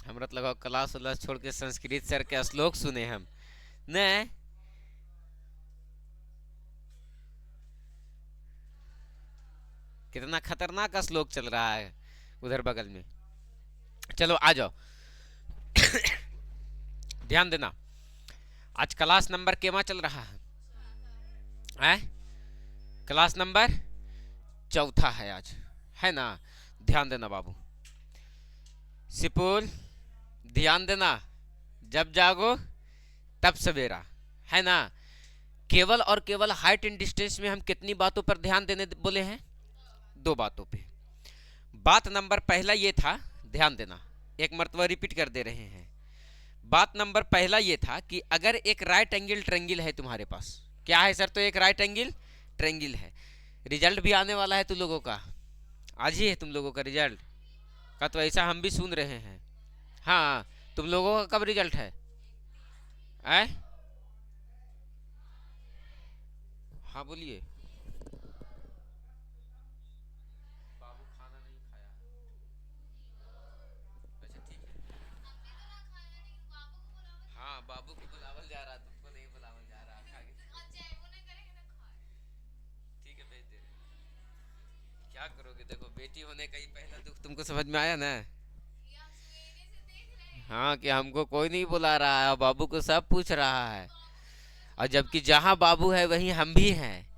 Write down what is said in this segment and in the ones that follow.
हमरा तो लगा क्लास उलास छोड़ के संस्कृत सर के श्लोक सुने हम ने। कितना खतरनाक श्लोक चल रहा है उधर बगल में। चलो आ जाओ। ध्यान देना, आज क्लास नंबर केमा चल रहा है? क्लास नंबर चौथा है आज, है ना? ध्यान देना बाबू, सिपुल ध्यान देना, जब जागो तब सवेरा, है ना? केवल और केवल हाइट एंड डिस्टेंस में हम कितनी बातों पर ध्यान देने बोले हैं? 2 बातों पे। बात नंबर पहला ये था, ध्यान देना, एक मर्तबा रिपीट कर दे रहे हैं। बात नंबर पहला ये था कि अगर एक राइट एंगल ट्रायंगल है तुम्हारे पास, क्या है सर? तो एक राइट एंगल ट्रायंगल है। रिजल्ट भी आने वाला है तुम लोगों का, आज ही है तुम लोगों का रिजल्ट का, तो ऐसा हम भी सुन रहे हैं। हाँ, तुम लोगों का कब रिजल्ट है? हाँ बोलिए। बाबू खाना नहीं खाया, अच्छा ठीक है। हाँ, बाबू को बुलावल जा रहा, तुमको नहीं बुलावल जा रहा। ठीक है, भेज दे रहे हैं। क्या करोगे? देखो, बेटी होने का ही पहला दुख तुमको समझ में आया ना? हाँ, कि हमको कोई नहीं बुला रहा है और बाबू को सब पूछ रहा है, और जबकि जहाँ बाबू है वहीं हम भी हैं।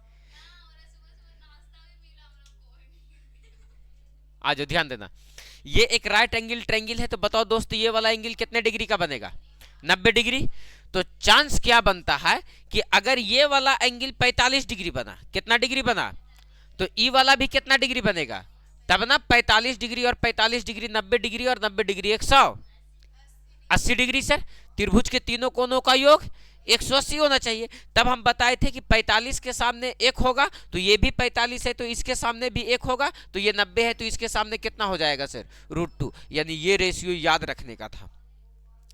आ जाओ, ध्यान देना, ये एक राइट एंगल ट्रायंगल है, तो बताओ दोस्त ये वाला एंगल कितने डिग्री का बनेगा? 90 डिग्री। तो चांस क्या बनता है कि अगर ये वाला एंगल 45 डिग्री बना, कितना डिग्री बना, तो ई वाला भी कितना डिग्री बनेगा? तब ना 45 डिग्री और 45 डिग्री 90 डिग्री और 90 डिग्री 180 डिग्री। सर, त्रिभुज के तीनों कोनों का योग 180 होना चाहिए। तब हम बताए थे कि 45 के सामने 1 होगा तो ये भी 45 है, तो इसके सामने भी 1 होगा, तो ये 90 है, तो इसके सामने कितना हो जाएगा सर? √2। यानी ये रेशियो याद रखने का था।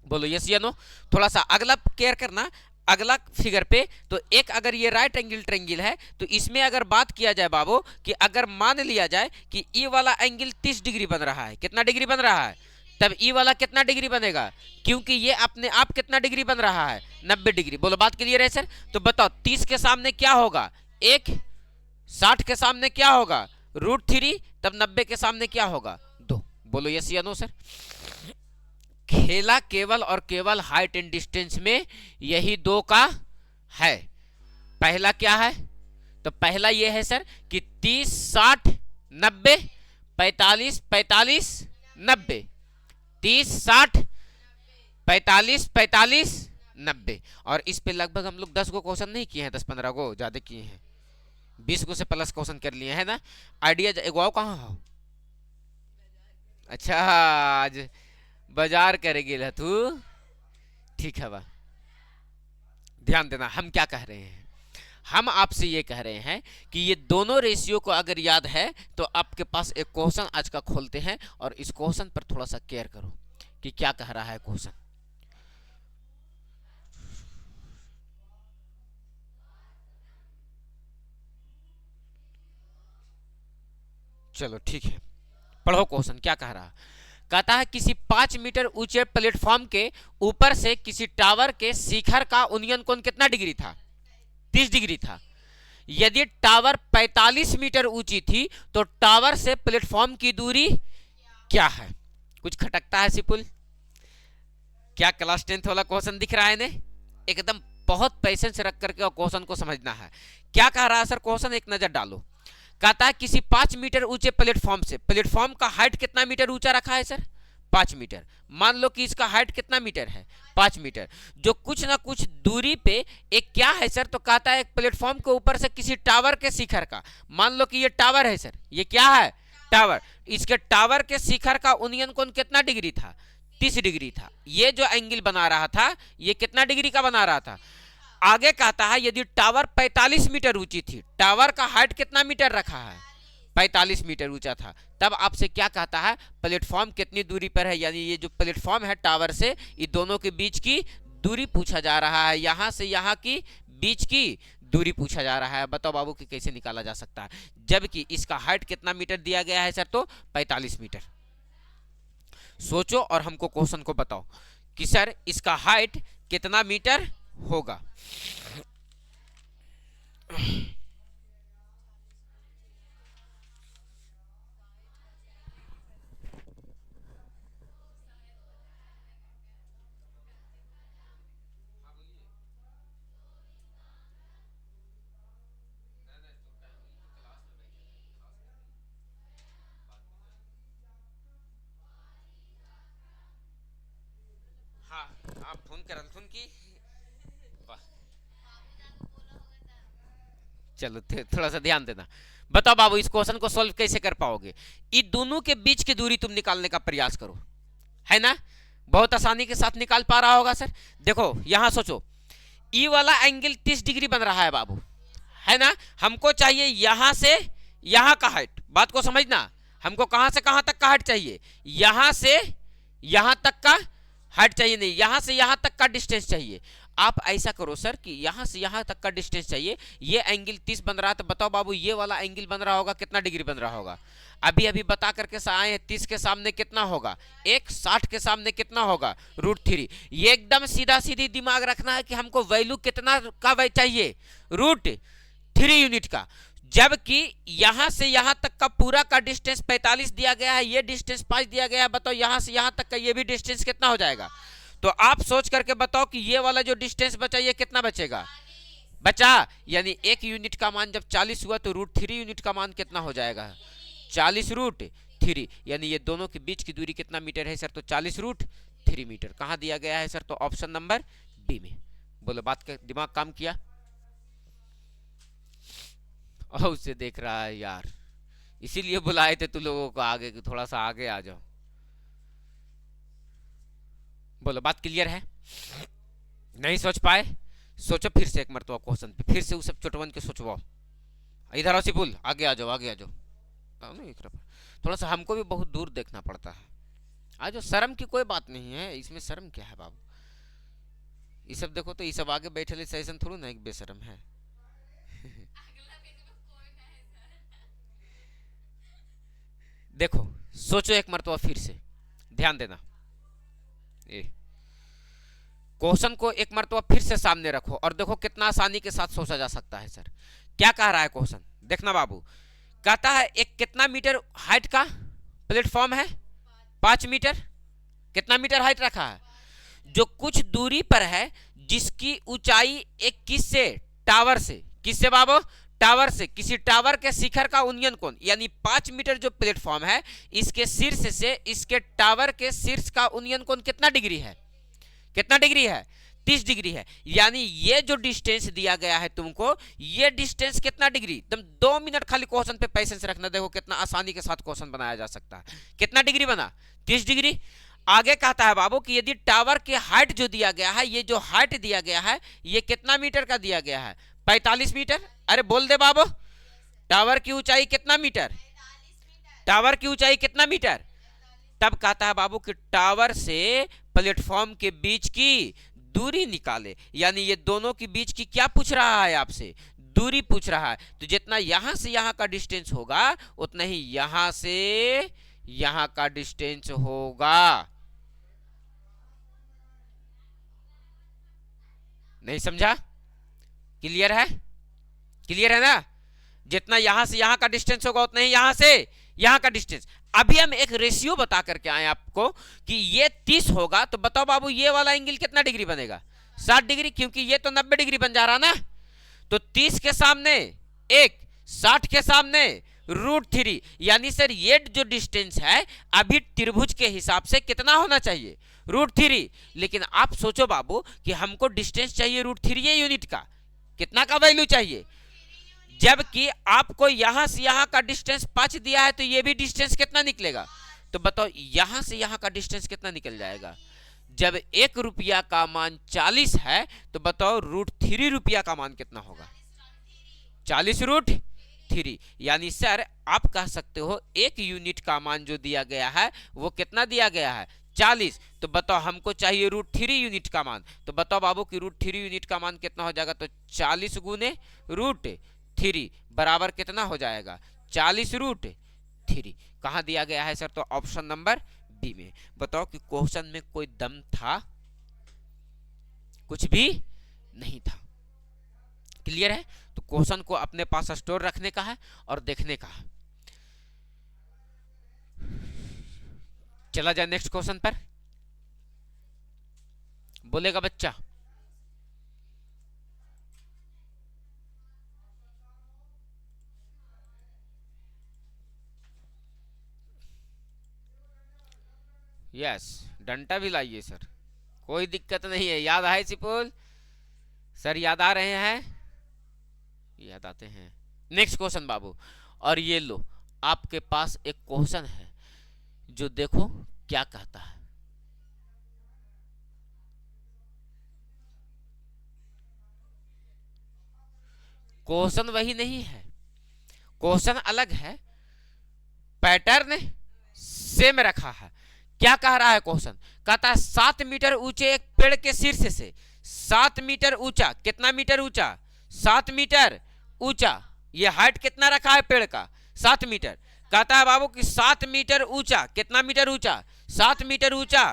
बोलो यस या नो? थोड़ा सा अगला केयर करना, अगला फिगर पे। तो एक अगर ये राइट एंगल ट्रायंगल है, तो इसमें अगर बात किया जाए बाबू कि अगर मान लिया जाए कि ई वाला एंगल 30 डिग्री बन रहा है, कितना डिग्री बन रहा है? तब ई वाला कितना डिग्री बनेगा? क्योंकि ये अपने आप कितना डिग्री बन रहा है? 90 डिग्री। बोलो बात क्लियर है सर? तो बताओ 30 के सामने क्या होगा? 1। 60 के सामने क्या होगा? √3। तब 90 के सामने क्या होगा? 2। बोलो यस या नो सर? खेला केवल और केवल हाइट एंड डिस्टेंस में यही 2 का है। पहला क्या है? तो पहला ये है सर कि 30 60 90 45 45 90, 30 60 45 45 90। और इस पे लगभग हम लोग 10 गो क्वेश्चन नहीं किए हैं, 10-15 गो ज्यादा किए हैं, 20 गो से प्लस क्वेश्चन कर लिए है ना? आइडिया एगो कहाँ हो? अच्छा, आज बाजार करे गेल तू? ठीक है, वाह। ध्यान देना, हम क्या कह रहे हैं? हम आपसे ये कह रहे हैं कि ये दोनों रेशियो को अगर याद है तो आपके पास एक क्वेश्चन आज का खोलते हैं, और इस क्वेश्चन पर थोड़ा सा केयर करो कि क्या कह रहा है क्वेश्चन। चलो ठीक है, पढ़ो क्वेश्चन क्या कह रहा। कहता है किसी 5 मीटर ऊंचे प्लेटफॉर्म के ऊपर से किसी टावर के शिखर का उन्नयन कोण कितना डिग्री था? 30 डिग्री था। यदि टावर 45 मीटर ऊंची थी तो टावर से प्लेटफॉर्म की दूरी क्या है? कुछ खटकता है सिपुल? क्या क्लास 10th वाला क्वेश्चन दिख रहा है ने? एकदम बहुत पेशेंस रख करके क्वेश्चन को समझना है। क्या कह रहा है सर क्वेश्चन? एक नजर डालो। कहता है किसी 5 मीटर ऊंचे प्लेटफॉर्म से, प्लेटफॉर्म का हाइट कितना मीटर ऊंचा रखा है सर? 5 मीटर। मान लो कि इसका हाइट कितना मीटर है? 5 मीटर। जो कुछ ना कुछ दूरी पे एक क्या है सर? तो कहता है एक प्लेटफॉर्म के ऊपर से किसी टावर के शिखर का, मान लो कि ये टावर है सर, ये क्या है? टावर। इसके टावर के शिखर का उन्नयन कोण कितना डिग्री था? 30 डिग्री था। ये जो एंगल बना रहा था ये कितना डिग्री का बना रहा था? आगे कहता है यदि टावर 45 मीटर ऊंची थी, टावर का हाइट कितना मीटर रखा है? 45 मीटर ऊंचा था। तब आपसे क्या कहता है? प्लेटफॉर्म कितनी दूरी पर है, यानी ये जो प्लेटफॉर्म है टावर से, ये दोनों के बीच की दूरी पूछा जा रहा है, यहां से यहां की बीच की दूरी पूछा जा रहा है। बताओ बाबू कि कैसे निकाला जा सकता है, जबकि इसका हाइट कितना मीटर दिया गया है सर? तो 45 मीटर। सोचो और हमको क्वेश्चन को बताओ कि सर इसका हाइट कितना मीटर होगा। हाँ, आप फोन करल थुन की। वाह, चलो थोड़ा सा ध्यान देना। बताओ बाबू इस क्वेश्चन को सॉल्व कैसे कर पाओगे। इन दोनों के बीच की दूरी तुम निकालने का प्रयास करो, है ना। बहुत आसानी के साथ निकाल पा रहा होगा सर। देखो यहां सोचो, ई वाला एंगल 30 डिग्री बन रहा है बाबू, है ना। हमको चाहिए यहां से यहां का हाइट। बात को समझना, हमको कहां से कहां तक का हाइट चाहिए, यहां से यहां तक का हाइट चाहिए, नहीं यहां से यहां तक का डिस्टेंस चाहिए। आप ऐसा करो सर कि यहां से यहां तक का डिस्टेंस चाहिए, ये एंगल 30 बन रहा है, तो बताओ बाबू ये वाला एंगल बन रहा होगा कितना डिग्री बन रहा होगा। अभी अभी बता करके आए हैं, 30 के सामने कितना होगा 1, 60 के सामने कितना होगा √3। ये एकदम सीधा सीधी दिमाग रखना है कि हमको वैल्यू कितना का चाहिए, √3 यूनिट का। जबकि यहां से यहां तक का पूरा का डिस्टेंस 45 दिया गया है, ये डिस्टेंस 5 दिया गया है। बताओ यहां से यहां तक का ये भी डिस्टेंस कितना हो जाएगा। तो आप सोच करके बताओ कि ये वाला जो डिस्टेंस बचा ये कितना बचेगा, बचा। यानी 1 यूनिट का मान जब 40 हुआ तो √3 यूनिट का मान कितना हो जाएगा, 40√3। यानी ये दोनों के बीच की दूरी कितना मीटर है सर, तो 40√3 मीटर। कहां दिया गया है सर, तो ऑप्शन नंबर बी में। बोलो बात का दिमाग काम किया। और उसे देख रहा है यार, इसीलिए बुलाए थे तू लोगों को आगे, कि थोड़ा सा आगे आ जाओ। बोलो बात क्लियर है। नहीं सोच पाए, सोचो फिर से एक मरतबा क्वेश्चन पे, फिर से उस सब चोटवन के सोचवाओ। इधर आओ सिपुल, आगे आ जाओ, आगे आ जाओ। नहीं थोड़ा सा हमको भी बहुत दूर देखना पड़ता है। आज जो शर्म की कोई बात नहीं है, इसमें शर्म क्या है बाबू। ये सब देखो तो ये सब आगे बैठे सेशन थोड़ा ना एक बेशरम है। देखो सोचो एक मरतबा फिर से, ध्यान देना। क्वेश्चन को एक मरतबा फिर से सामने रखो और देखो कितना आसानी के साथ सोचा जा सकता है। सर क्या कह रहा है क्वेश्चन, देखना बाबू। कहता है एक कितना मीटर हाइट का प्लेटफॉर्म है, 5 मीटर। कितना मीटर हाइट रखा है, जो कुछ दूरी पर है, जिसकी ऊंचाई एक किससे, टावर से। किससे बाबू, टावर से। किसी टावर के शिखर का उन्नयन कोण, यानी 5 मीटर जो प्लेटफॉर्म है, इसके शीर्ष से इसके टावर के शीर्ष का उन्नयन कोण कितना डिग्री है, कितना डिग्री है, 30 डिग्री है। यानी ये जो डिस्टेंस दिया गया है तुमको, ये डिस्टेंस कितना डिग्री, एकदम 2 मिनट खाली क्वेश्चन पे पैसेंस रखना। देखो कितना आसानी के साथ क्वेश्चन बनाया जा सकता है। कितना डिग्री बना, 30 डिग्री। आगे कहता है बाबू कि यदि टावर की हाइट जो दिया गया है, ये जो हाइट दिया गया है, ये कितना मीटर का दिया गया है, 45 मीटर। अरे बोल दे बाबू, टावर की ऊंचाई कितना मीटर, टावर की ऊंचाई कितना मीटर। तब कहता है बाबू कि टावर से प्लेटफॉर्म के बीच की दूरी निकाले। यानी ये दोनों के बीच की क्या पूछ रहा है आपसे, दूरी पूछ रहा है। तो जितना यहां से यहां का डिस्टेंस होगा, उतना ही यहां से यहां का डिस्टेंस होगा। नहीं समझा, क्लियर है, क्लियर है ना। जितना यहां से यहां का डिस्टेंस होगा, उतना ही यहां से यहां का डिस्टेंस। अभी हम एक रेशियो बता करके आए आपको कि ये 30 होगा, तो बताओ बाबू ये वाला एंगल कितना डिग्री बनेगा, 60 डिग्री, क्योंकि ये तो 90 डिग्री बन जा रहा ना। तो 30 के सामने 1, 60 के सामने √3। यानी सर ये जो डिस्टेंस है अभी त्रिभुज के हिसाब से कितना होना चाहिए, √3। लेकिन आप सोचो बाबू कि हमको डिस्टेंस चाहिए √3 यूनिट का, कितना का वैल्यू चाहिए। जबकि आपको यहां से यहां का डिस्टेंस 5 दिया है, तो ये भी डिस्टेंस कितना निकलेगा। तो बताओ यहां से यहां का डिस्टेंस कितना निकल जाएगा। जब 1 रुपया का मान 40 है, तो बताओ √3 रुपया का मान कितना होगा, 40√3। यानी सर आप कह सकते हो 1 यूनिट का मान जो दिया गया है वो कितना दिया गया है, 40। तो बताओ हमको चाहिए √3 यूनिट का मान। तो बताओ बाबू कि √3 यूनिट का मान कितना हो जाएगा। तो 40 गुने √3 बराबर कितना हो जाएगा, 40√3। कहां दिया गया है सर, तो ऑप्शन नंबर बी में। बताओ कि क्वेश्चन में कोई दम था? कुछ भी नहीं था। क्लियर है? तो क्वेश्चन को अपने पास स्टोर रखने का है और देखने का है। चला जाए नेक्स्ट क्वेश्चन पर। बोलेगा बच्चा? यस, डंटा भी लाइए सर, कोई दिक्कत नहीं है। याद आए सिपुल सर? याद आ रहे हैं? याद आते हैं। नेक्स्ट क्वेश्चन बाबू। और ये लो, आपके पास एक क्वेश्चन है जो देखो क्या कहता है। क्वेश्चन वही नहीं है, क्वेश्चन अलग है, पैटर्न सेम रखा है। क्या कह रहा है क्वेश्चन? कहता है 7 मीटर ऊंचे एक पेड़ के शीर्ष से 7 मीटर ऊंचा, कितना मीटर ऊंचा? 7 मीटर ऊंचा। ये हाइट कितना रखा है पेड़ का? 7 मीटर। कहता है बाबू कि 7 मीटर ऊंचा, कितना मीटर ऊंचा? 7 मीटर ऊंचा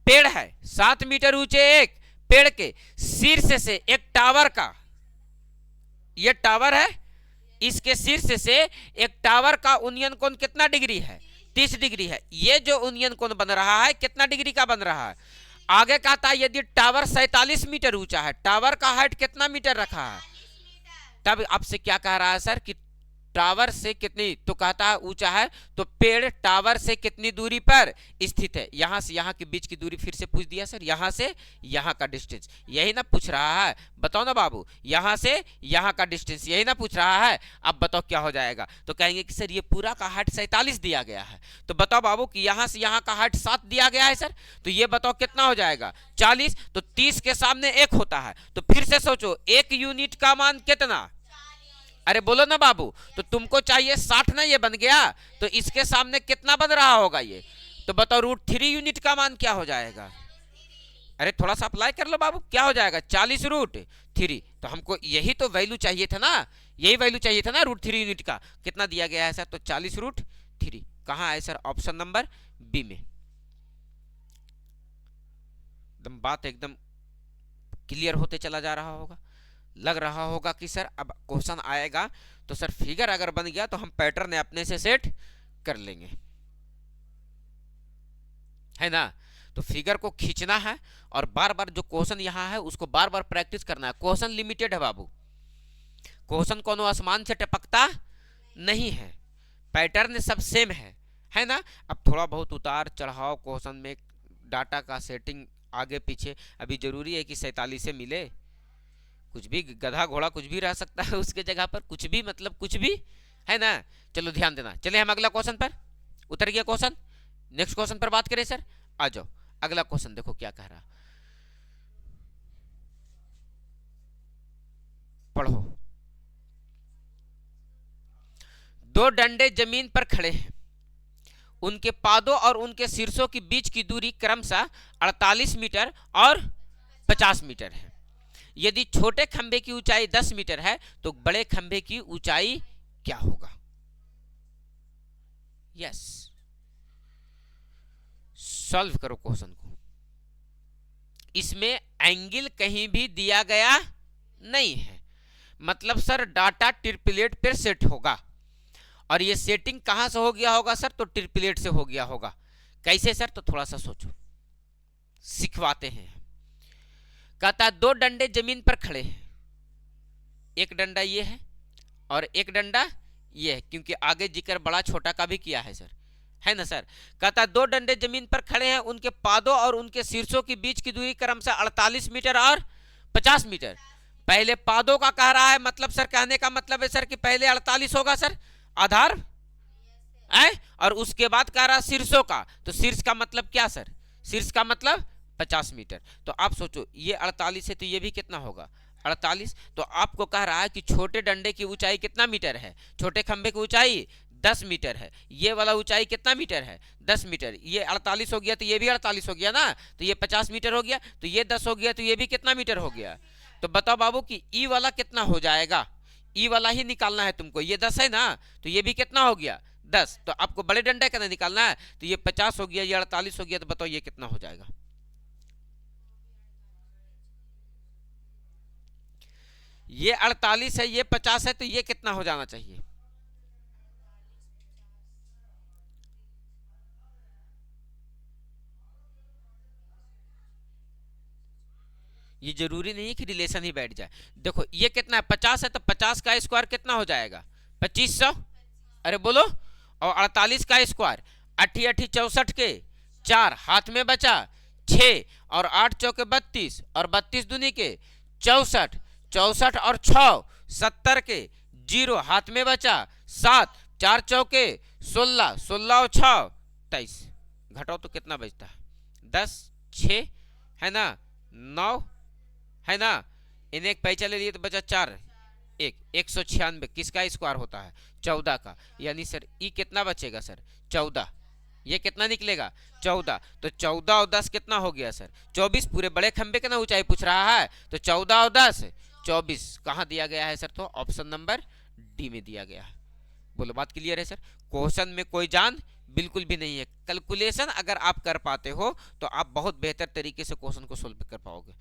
पेड़ है। 7 मीटर ऊंचे एक पेड़ के शीर्ष से एक टावर का, ये टावर है, इसके शीर्ष से एक टावर का उन्नयन कोण कितना डिग्री है? 30 डिग्री है। ये जो उन्नयन कोण बन रहा है कितना डिग्री का बन रहा है? आगे कहता है यदि टावर 47 मीटर ऊंचा है, टावर का हाइट कितना मीटर रखा है? तब आपसे क्या कह रहा है सर कि टावर से कितनी, तो कहता है ऊंचा है, तो पेड़ टावर से कितनी दूरी पर स्थित है? यहां से यहां के बीच की दूरी फिर से पूछ दिया सर, यहां से यहां का डिस्टेंस, यही ना पूछ रहा है? बताओ ना बाबू, यहां से यहां का डिस्टेंस यही ना पूछ रहा है? अब बताओ क्या हो जाएगा? तो कहेंगे कि सर ये पूरा का हाइट 47 दिया गया है, तो बताओ बाबू कि यहां से यहां का हाइट 7 दिया गया है सर, तो ये बताओ कितना हो जाएगा? 40। तो 30 के सामने 1 होता है, तो फिर से सोचो 1 यूनिट का मान कितना? अरे बोलो ना बाबू, तो तुमको चाहिए 60 ना, ये बन गया, तो इसके सामने कितना बन रहा होगा ये? तो बताओ √3 यूनिट का मान क्या हो जाएगा? अरे थोड़ा सा अप्लाई कर लो बाबू, क्या हो जाएगा? 40 √3। तो हमको यही तो वैल्यू चाहिए था ना, यही वैल्यू चाहिए था ना √3 यूनिट का। कितना दिया गया है सर? तो 40 √3। कहाँ है सर? ऑप्शन नंबर बी में। एकदम बात एकदम क्लियर होते चला जा रहा होगा। लग रहा होगा कि सर अब क्वेश्चन आएगा तो सर फिगर अगर बन गया तो हम पैटर्न अपने से सेट कर लेंगे, है ना? तो फिगर को खींचना है और बार बार जो क्वेश्चन यहाँ है उसको बार बार प्रैक्टिस करना है। क्वेश्चन लिमिटेड है बाबू, क्वेश्चन कोनो आसमान से टपकता नहीं है, पैटर्न सब सेम है ना? अब थोड़ा बहुत उतार चढ़ाव क्वेश्चन में, डाटा का सेटिंग आगे पीछे, अभी जरूरी है कि 47 से मिले? कुछ भी गधा घोड़ा कुछ भी रह सकता है उसके जगह पर, कुछ भी मतलब कुछ भी, है ना? चलो ध्यान देना। चलिए हम अगला क्वेश्चन पर, उतर गया क्वेश्चन, नेक्स्ट क्वेश्चन पर बात करें सर। आ जाओ अगला क्वेश्चन, देखो क्या कह रहा, पढ़ो। 2 डंडे जमीन पर खड़े हैं, उनके पादों और उनके शीर्षों के बीच की दूरी क्रमशः 48 मीटर और 50 मीटर है। यदि छोटे खंभे की ऊंचाई 10 मीटर है तो बड़े खंभे की ऊंचाई क्या होगा? यस, सॉल्व करो क्वेश्चन को। इसमें एंगल कहीं भी दिया गया नहीं है, मतलब सर डाटा ट्रिपलेट पर सेट होगा, और ये सेटिंग कहां से हो गया होगा सर? तो ट्रिपलेट से हो गया होगा। कैसे सर? तो थोड़ा सा सोचो, सिखवाते हैं। कहता 2 डंडे जमीन पर खड़े हैं, एक डंडा ये है और एक डंडा ये है, क्योंकि आगे जिक्र बड़ा छोटा का भी किया है सर, है ना सर? कहता 2 डंडे जमीन पर खड़े हैं, उनके पादों और उनके शीर्षों के बीच की दूरी क्रमशः 48 मीटर और 50 मीटर। पहले पादों का कह रहा है, मतलब सर कहने का मतलब है सर कि पहले 48 होगा सर आधार है, और उसके बाद कह रहा शीर्षों का, तो शीर्ष का मतलब क्या सर? शीर्ष का मतलब 50 मीटर। तो आप सोचो ये 48 है तो ये भी कितना होगा? 48। तो आपको कह रहा है कि छोटे डंडे की ऊंचाई कितना मीटर है? छोटे खंभे की ऊंचाई 10 मीटर है, ये वाला ऊंचाई कितना मीटर है? 10 मीटर। ये 48 हो गया तो ये भी 48 हो गया ना, तो ये 50 मीटर हो गया, तो ये 10 हो गया, तो ये भी कितना मीटर हो गया? तो बताओ बाबू कि ई वाला कितना हो जाएगा? ई वाला ही निकालना है तुमको, ये 10 है ना, तो ये भी कितना हो गया? 10। तो आपको बड़े डंडे का निकालना है, तो ये 50 हो गया, ये 48 हो गया, तो बताओ ये कितना हो जाएगा। ये 48 है, ये 50 है, तो ये कितना हो जाना चाहिए। ये जरूरी नहीं है कि रिलेशन ही बैठ जाए। देखो ये कितना है, 50 है, तो 50 का स्क्वायर कितना हो जाएगा, 2500। अरे बोलो। और 48 का स्क्वायर, 8 8 64 के 4 हाथ में बचा 6, और 8 चौके 32, और 32 दूनी के 64, 64 और 6 70 के 0 हाथ में बचा 7, 4 चौके 16, 16 और 6 23। घटाओ तो कितना बचता है, 10, 6 है ना, 9 है ना, इन्हें एक पैसा ले लिए तो बचा 4, 196। किसका स्क्वायर होता है, 14 का। यानी सर ई कितना बचेगा सर, 14। ये कितना निकलेगा, 14। तो 14 और 10 कितना हो गया सर, 24। पूरे बड़े खंबे का ना ऊंचाई पूछ रहा है, तो 14 और 10 24 कहाँ दिया गया है सर, तो ऑप्शन नंबर डी में दिया गया है। बोलो बात क्लियर है सर। क्वेश्चन में कोई जान बिल्कुल भी नहीं है। कैलकुलेशन अगर आप कर पाते हो तो आप बहुत बेहतर तरीके से क्वेश्चन को सोल्व कर पाओगे।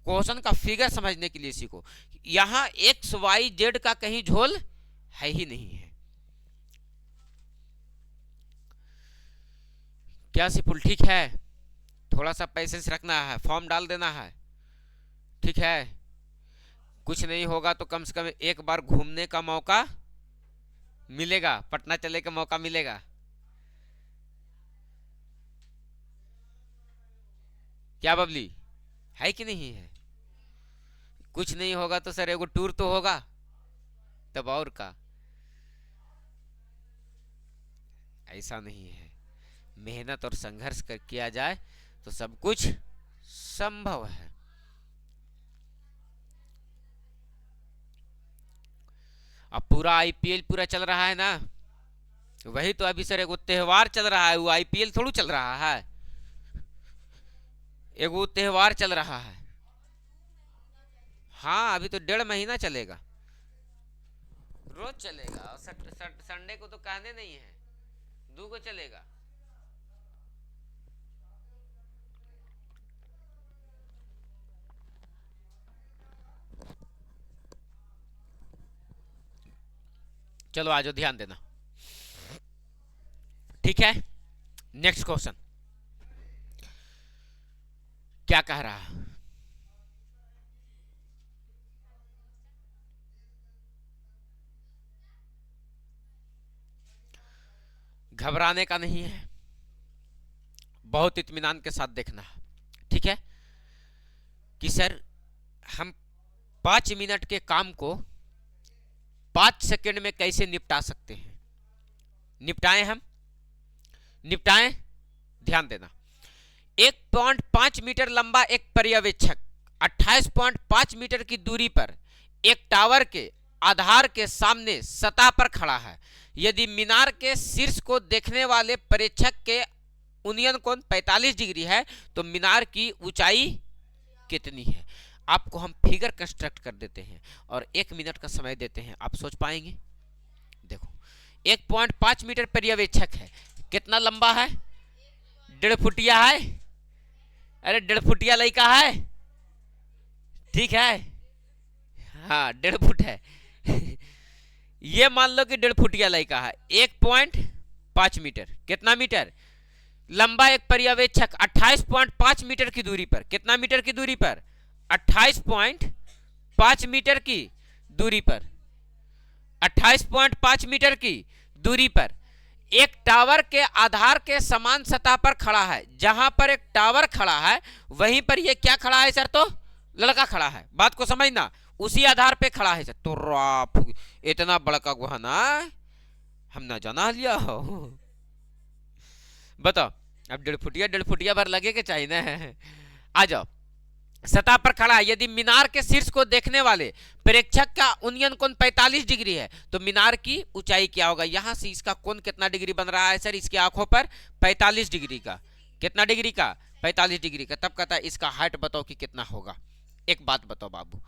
क्वेश्चन का फिगर समझने के लिए सीखो। यहाँ एक्स वाई जेड का कहीं झोल है ही नहीं है। क्या सिपुल ठीक है, थोड़ा सा पेशेंस रखना है, फॉर्म डाल देना है, ठीक है। कुछ नहीं होगा तो कम से कम एक बार घूमने का मौका मिलेगा, पटना चले का मौका मिलेगा। क्या बबली, है कि नहीं है। कुछ नहीं होगा तो सर एगो टूर तो होगा, तब और का। ऐसा नहीं है, मेहनत और संघर्ष कर किया जाए तो सब कुछ संभव है। अब पूरा आईपीएल पूरा चल रहा है ना, वही तो अभी सर एगो त्योहार चल रहा है, वो आईपीएल थोड़ा चल रहा है, एगो त्योहार चल रहा है। हाँ अभी तो 1.5 महीना चलेगा, रोज चलेगा। और संडे को तो कहने नहीं है, 2 को चलेगा। चलो आज ध्यान देना, ठीक है। नेक्स्ट क्वेश्चन क्या कह रहा है, घबराने का नहीं है, बहुत इत्मीनान के साथ देखना है, ठीक है। कि सर हम 5 मिनट के काम को 5 सेकंड में कैसे निपटा सकते हैं। निपटाएं, हम निपटाएं, ध्यान देना। 1.5 मीटर लंबा एक पर्यवेक्षक 28.5 मीटर की दूरी पर एक टावर के आधार के सामने सतह पर खड़ा है। यदि मीनार के शीर्ष को देखने वाले परीक्षक के उन्नयन कोण 45 डिग्री है तो मीनार की ऊंचाई कितनी है। आपको हम फिगर कंस्ट्रक्ट कर देते हैं और 1 मिनट का समय देते हैं, आप सोच पाएंगे। देखो 1.5 मीटर पर्यवेक्षक है, कितना लंबा है, 1.5 फुटिया है। अरे 1.5 फुटिया लड़का है, ठीक है, हाँ 1.5 फुट है। ये मान लो कि 1.5 फुटिया लड़का है। 1.5 मीटर, कितना मीटर लंबा एक पर्यवेक्षक 28.5 मीटर की दूरी पर, कितना मीटर की दूरी पर, 28.5 मीटर की दूरी पर, 28.5 मीटर की दूरी पर एक टावर के आधार के समान सतह पर खड़ा है। जहां पर एक टावर खड़ा है वहीं पर यह क्या खड़ा है सर, तो लड़का खड़ा है। बात को समझना, उसी आधार पे खड़ा है सर। तो इतना बड़का गुहाना हम ना जाना लिया हो। बताओ अब 1.5 फुटिया भर लगे के चाहिए ना। आ जाओ, सतह पर खड़ा है। यदि मीनार के शीर्ष को देखने वाले प्रेक्षक का उन्नयन कोण 45 डिग्री है तो मीनार की ऊंचाई क्या होगा। यहां से इसका कोण कितना डिग्री बन रहा है सर, इसकी आंखों पर 45 डिग्री का। कितना डिग्री का, 45 डिग्री का। तब कहता है इसका हाइट बताओ कि कितना होगा। एक बात बताओ बाबू,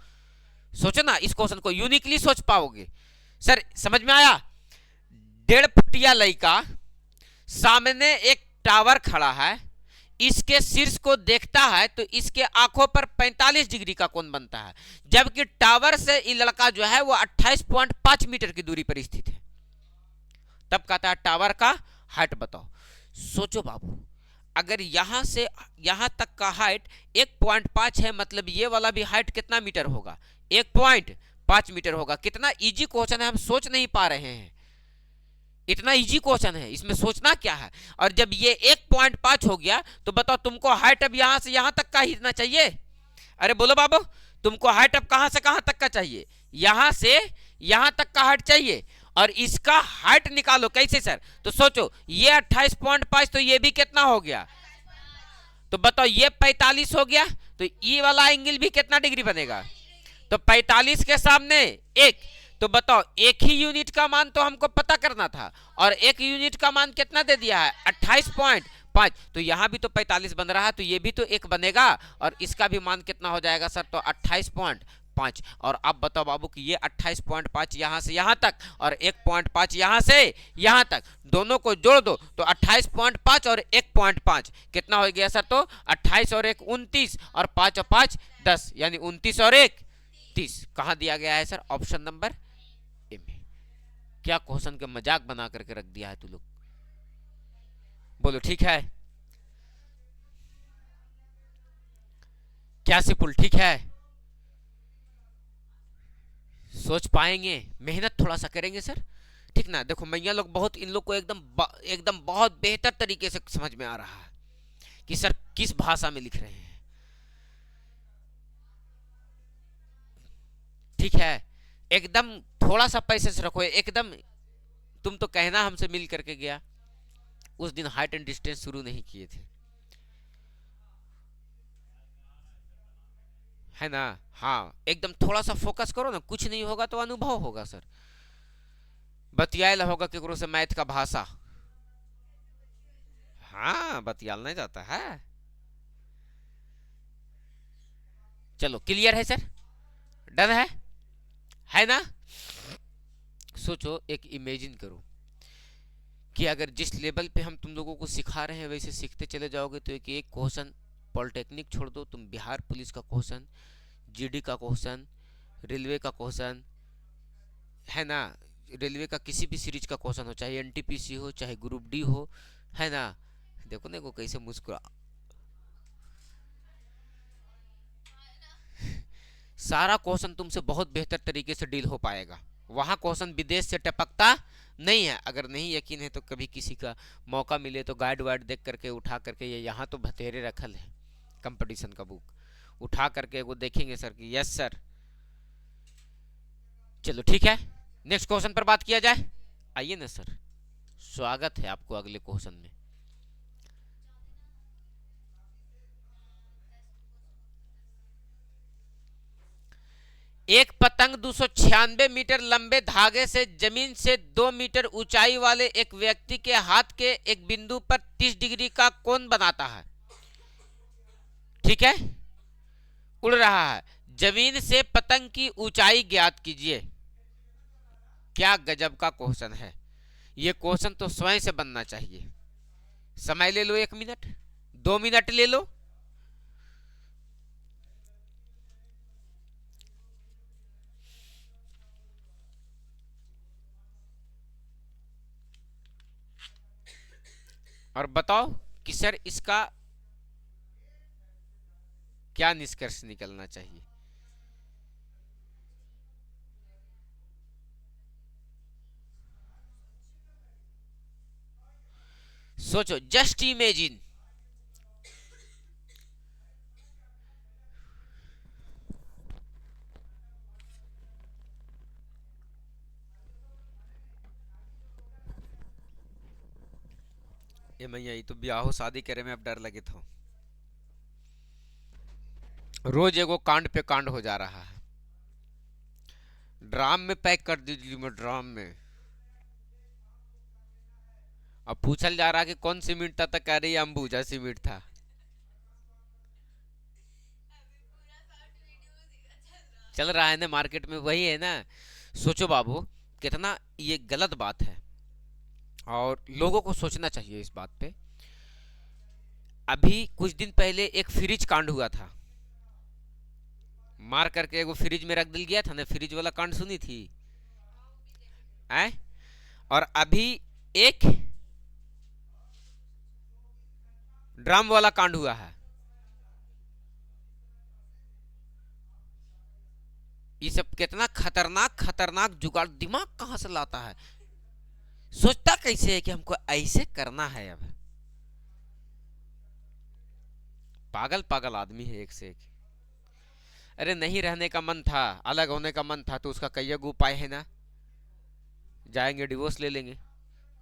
सोचो ना, इस क्वेश्चन को यूनिकली सोच पाओगे। सर समझ में आया, 1.5 फुटिया लड़का सामने एक टावर खड़ा है, इसके शीर्ष को देखता है तो इसके आंखों पर 45 डिग्री का कोण बनता है, जबकि टावर से ये लड़का जो है वो 28.5 मीटर की दूरी पर स्थित है। तब कहता है टावर का हाइट बताओ। सोचो बाबू, अगर यहां से यहां तक का हाइट 1.5 है, मतलब ये वाला भी हाइट कितना मीटर होगा? 1.5 मीटर होगा। कितना इजी क्वेश्चन है, हम सोच नहीं पा रहे हैं। इतना इजी क्वेश्चन है, इसमें सोचना क्या है। और जब ये 1.5 हो गया तो बताओ तुमको हाइट अब यहां से यहां तक का खींचना चाहिए। अरे बोलो बाबू, तुमको हाइट अब कहां से कहां तक का चाहिए? यहां से यहां तक का हाइट चाहिए, और इसका हाइट निकालो। कैसे सर? तो सोचो, ये 28.5 तो ये भी कितना हो गया? तो बताओ ये 45 हो गया, तो ये वाला एंगल भी कितना डिग्री बनेगा? तो 45 के सामने एक, तो बताओ एक ही यूनिट का मान तो हमको पता करना था, और एक यूनिट का मान कितना दे दिया है? 28.5। तो यहां भी तो 45 बन रहा है, तो ये भी तो एक बनेगा, और इसका भी मान कितना हो जाएगा सर? तो 28.5। और अब बताओ बाबू कि ये 28.5 यहां से यहां तक, और 1.5 यहां से यहां तक, दोनों को जोड़ दो तो 28.5 और 1.5 कितना हो गया सर? तो 28 और 1 29, और 5 और 5 10, यानी 29 और 1 30। कहां दिया गया है सर? ऑप्शन नंबर ए में। क्या क्वेश्चन के मजाक बना करके रख दिया है तू लोग? बोलो ठीक है? क्या सिपुल ठीक है? सोच पाएंगे? मेहनत थोड़ा सा करेंगे सर, ठीक ना? देखो मैया लोग बहुत, इन लोग को एकदम बहुत बेहतर तरीके से समझ में आ रहा है कि सर किस भाषा में लिख रहे हैं। ठीक है, एकदम थोड़ा सा पैसे से रखो एकदम। तुम तो कहना हमसे मिल करके गया, उस दिन हाइट एंड डिस्टेंस शुरू नहीं किए थे, है ना? हाँ, एकदम थोड़ा सा फोकस करो ना, कुछ नहीं होगा तो अनुभव होगा सर। बतियाल होगा केकरो से मैथ का भाषा, हाँ बतियाल नहीं जाता है। चलो क्लियर है सर? डन है ना? सोचो, एक इमेजिन करो कि अगर जिस लेवल पे हम तुम लोगों को सिखा रहे हैं वैसे सीखते चले जाओगे तो एक क्वेश्चन पॉलिटेक्निक छोड़ दो, तुम बिहार पुलिस का क्वेश्चन, जीडी का क्वेश्चन, रेलवे का क्वेश्चन, है ना? रेलवे का किसी भी सीरीज का क्वेश्चन हो, चाहे एनटीपीसी हो चाहे ग्रुप डी हो, है ना? देखो ना को कैसे मुस्कुरा, सारा क्वेश्चन तुमसे बहुत बेहतर तरीके से डील हो पाएगा। वहां क्वेश्चन विदेश से टपकता नहीं है। अगर नहीं यकीन है तो कभी किसी का मौका मिले तो गाइड वाइड देख करके उठा करके, ये यहाँ तो बतेरे रखल है कंपटीशन का बुक, उठा करके वो देखेंगे सर कि यस सर। चलो ठीक है, नेक्स्ट क्वेश्चन पर बात किया जाए। आइए ना सर, स्वागत है आपको अगले क्वेश्चन में। एक पतंग 296 मीटर लंबे धागे से जमीन से 2 मीटर ऊंचाई वाले एक व्यक्ति के हाथ के एक बिंदु पर 30 डिग्री का कोण बनाता है। ठीक है, उड़ रहा है। जमीन से पतंग की ऊंचाई ज्ञात कीजिए। क्या गजब का क्वेश्चन है ये। क्वेश्चन तो स्वयं से बनना चाहिए। समय ले लो, 1 मिनट 2 मिनट ले लो। और बताओ कि सर इसका क्या निष्कर्ष निकलना चाहिए। सोचो, जस्ट इमेजिन। ये मैया, ये तो ब्याहो शादी करे में अब डर लगे था। रोज एगो कांड पे कांड हो जा रहा है। ड्राम में पैक कर दीजिए, मैं ड्राम में। अब पूछल जा रहा कि कौन सीमेंट था, तो कह रही अंबुजा सीमेंट था। चल रहा है ना मार्केट में, वही है ना। सोचो बाबू, कितना ये गलत बात है। और लोगों को सोचना चाहिए इस बात पे। अभी कुछ दिन पहले एक फ्रिज कांड हुआ था, मार करके वो फ्रिज में रख दिल गया था ना, फ्रिज वाला कांड सुनी थी है? और अभी एक ड्राम वाला कांड हुआ है। ये सब कितना खतरनाक खतरनाक जुगाड़ दिमाग कहां से लाता है, सोचता कैसे है कि हमको ऐसे करना है। अब पागल पागल आदमी है एक से एक। अरे नहीं रहने का मन था, अलग होने का मन था, तो उसका कई उपाय है ना। जाएंगे डिवोर्स ले लेंगे,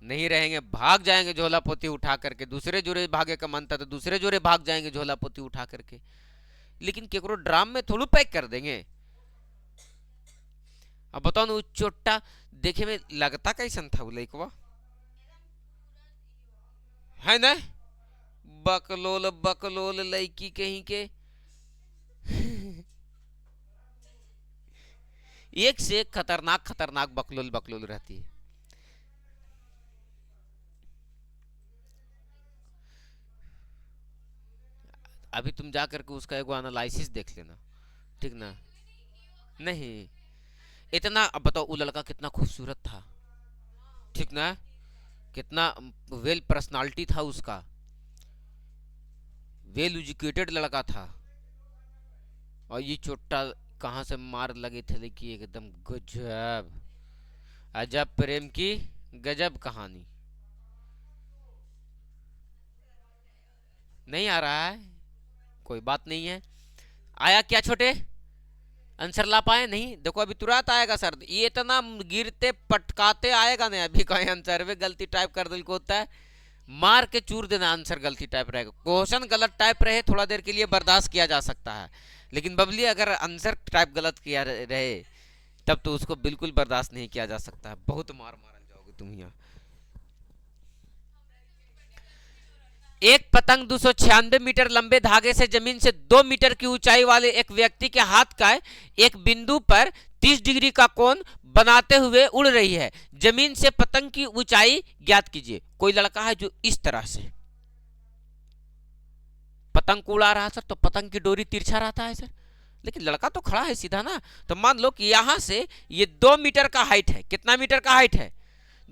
नहीं रहेंगे भाग जाएंगे झोला पोती उठा करके, दूसरे जोरे भागे का मन था तो दूसरे जोरे भाग जाएंगे झोला पोती उठा करके। लेकिन केकरो ड्राम में थोड़ू पैक कर देंगे। अब बताओ ना, चोट्टा देखे में लगता कैसन था वो लइकवा, है ना? बकलोल बकलोल लड़की कहीं के एक से एक खतरनाक खतरनाक बकलोल बकलोल रहती है। अभी तुम जा करके उसका एगो एनालिसिस देख लेना, ठीक ना? नहीं इतना, अब बताओ वो लड़का कितना खूबसूरत था, ठीक ना? कितना वेल पर्सनालिटी था उसका, वेल एजुकेटेड लड़का था। और ये चोट्टा कहां से मार लगे थे, लेकिन एकदम गजब, अजब प्रेम की गजब कहानी। नहीं आ रहा है, कोई बात नहीं है। आया क्या छोटे, आंसर ला पाए नहीं? देखो अभी तुरंत आएगा सर, ये इतना गिरते पटकाते आएगा ना, अभी कहीं आंसर में गलती टाइप कर दिल को होता है, मार के चूर देना। आंसर गलती टाइप रहेगा, क्वेश्चन गलत टाइप रहे थोड़ा देर के लिए बर्दाश्त किया जा सकता है, लेकिन बबली अगर आंसर टाइप गलत किया रहे तब तो उसको बिल्कुल बर्दाश्त नहीं किया जा सकता है। बहुत मार मारल जाओगे तुम यहाँ। एक पतंग 296 मीटर लंबे धागे से जमीन से 2 मीटर की ऊंचाई वाले एक व्यक्ति के हाथ का एक बिंदु पर 30 डिग्री का कोण बनाते हुए उड़ रही है। जमीन से पतंग की ऊंचाई ज्ञात कीजिए। कोई लड़का है जो इस तरह से पतंग को उड़ा रहा है सर, तो पतंग की डोरी तिरछा रहता है सर, लेकिन लड़का तो खड़ा है सीधा ना। तो मान लो कि यहां से ये 2 मीटर का हाइट है, कितना मीटर का हाइट है?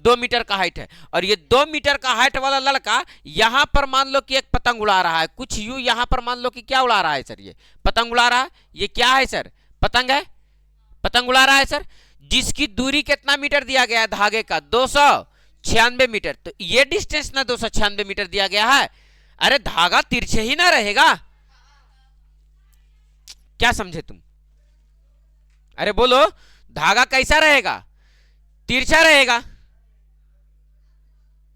2 मीटर का हाइट है, और ये 2 मीटर का हाइट वाला लड़का यहां पर मान लो कि एक पतंग उड़ा रहा है, कुछ यूं यहां पर मान लो कि क्या उड़ा रहा है सर, ये पतंग उड़ा रहा है। ये क्या है सर? पतंग है, पतंग उड़ा रहा है सर, जिसकी दूरी कितना मीटर दिया गया है धागे का? 296 मीटर। तो ये डिस्टेंस ना 296 मीटर दिया गया है। अरे धागा तिरछे ही ना रहेगा, क्या समझे तुम? अरे बोलो, धागा कैसा रहेगा? तिरछा रहेगा।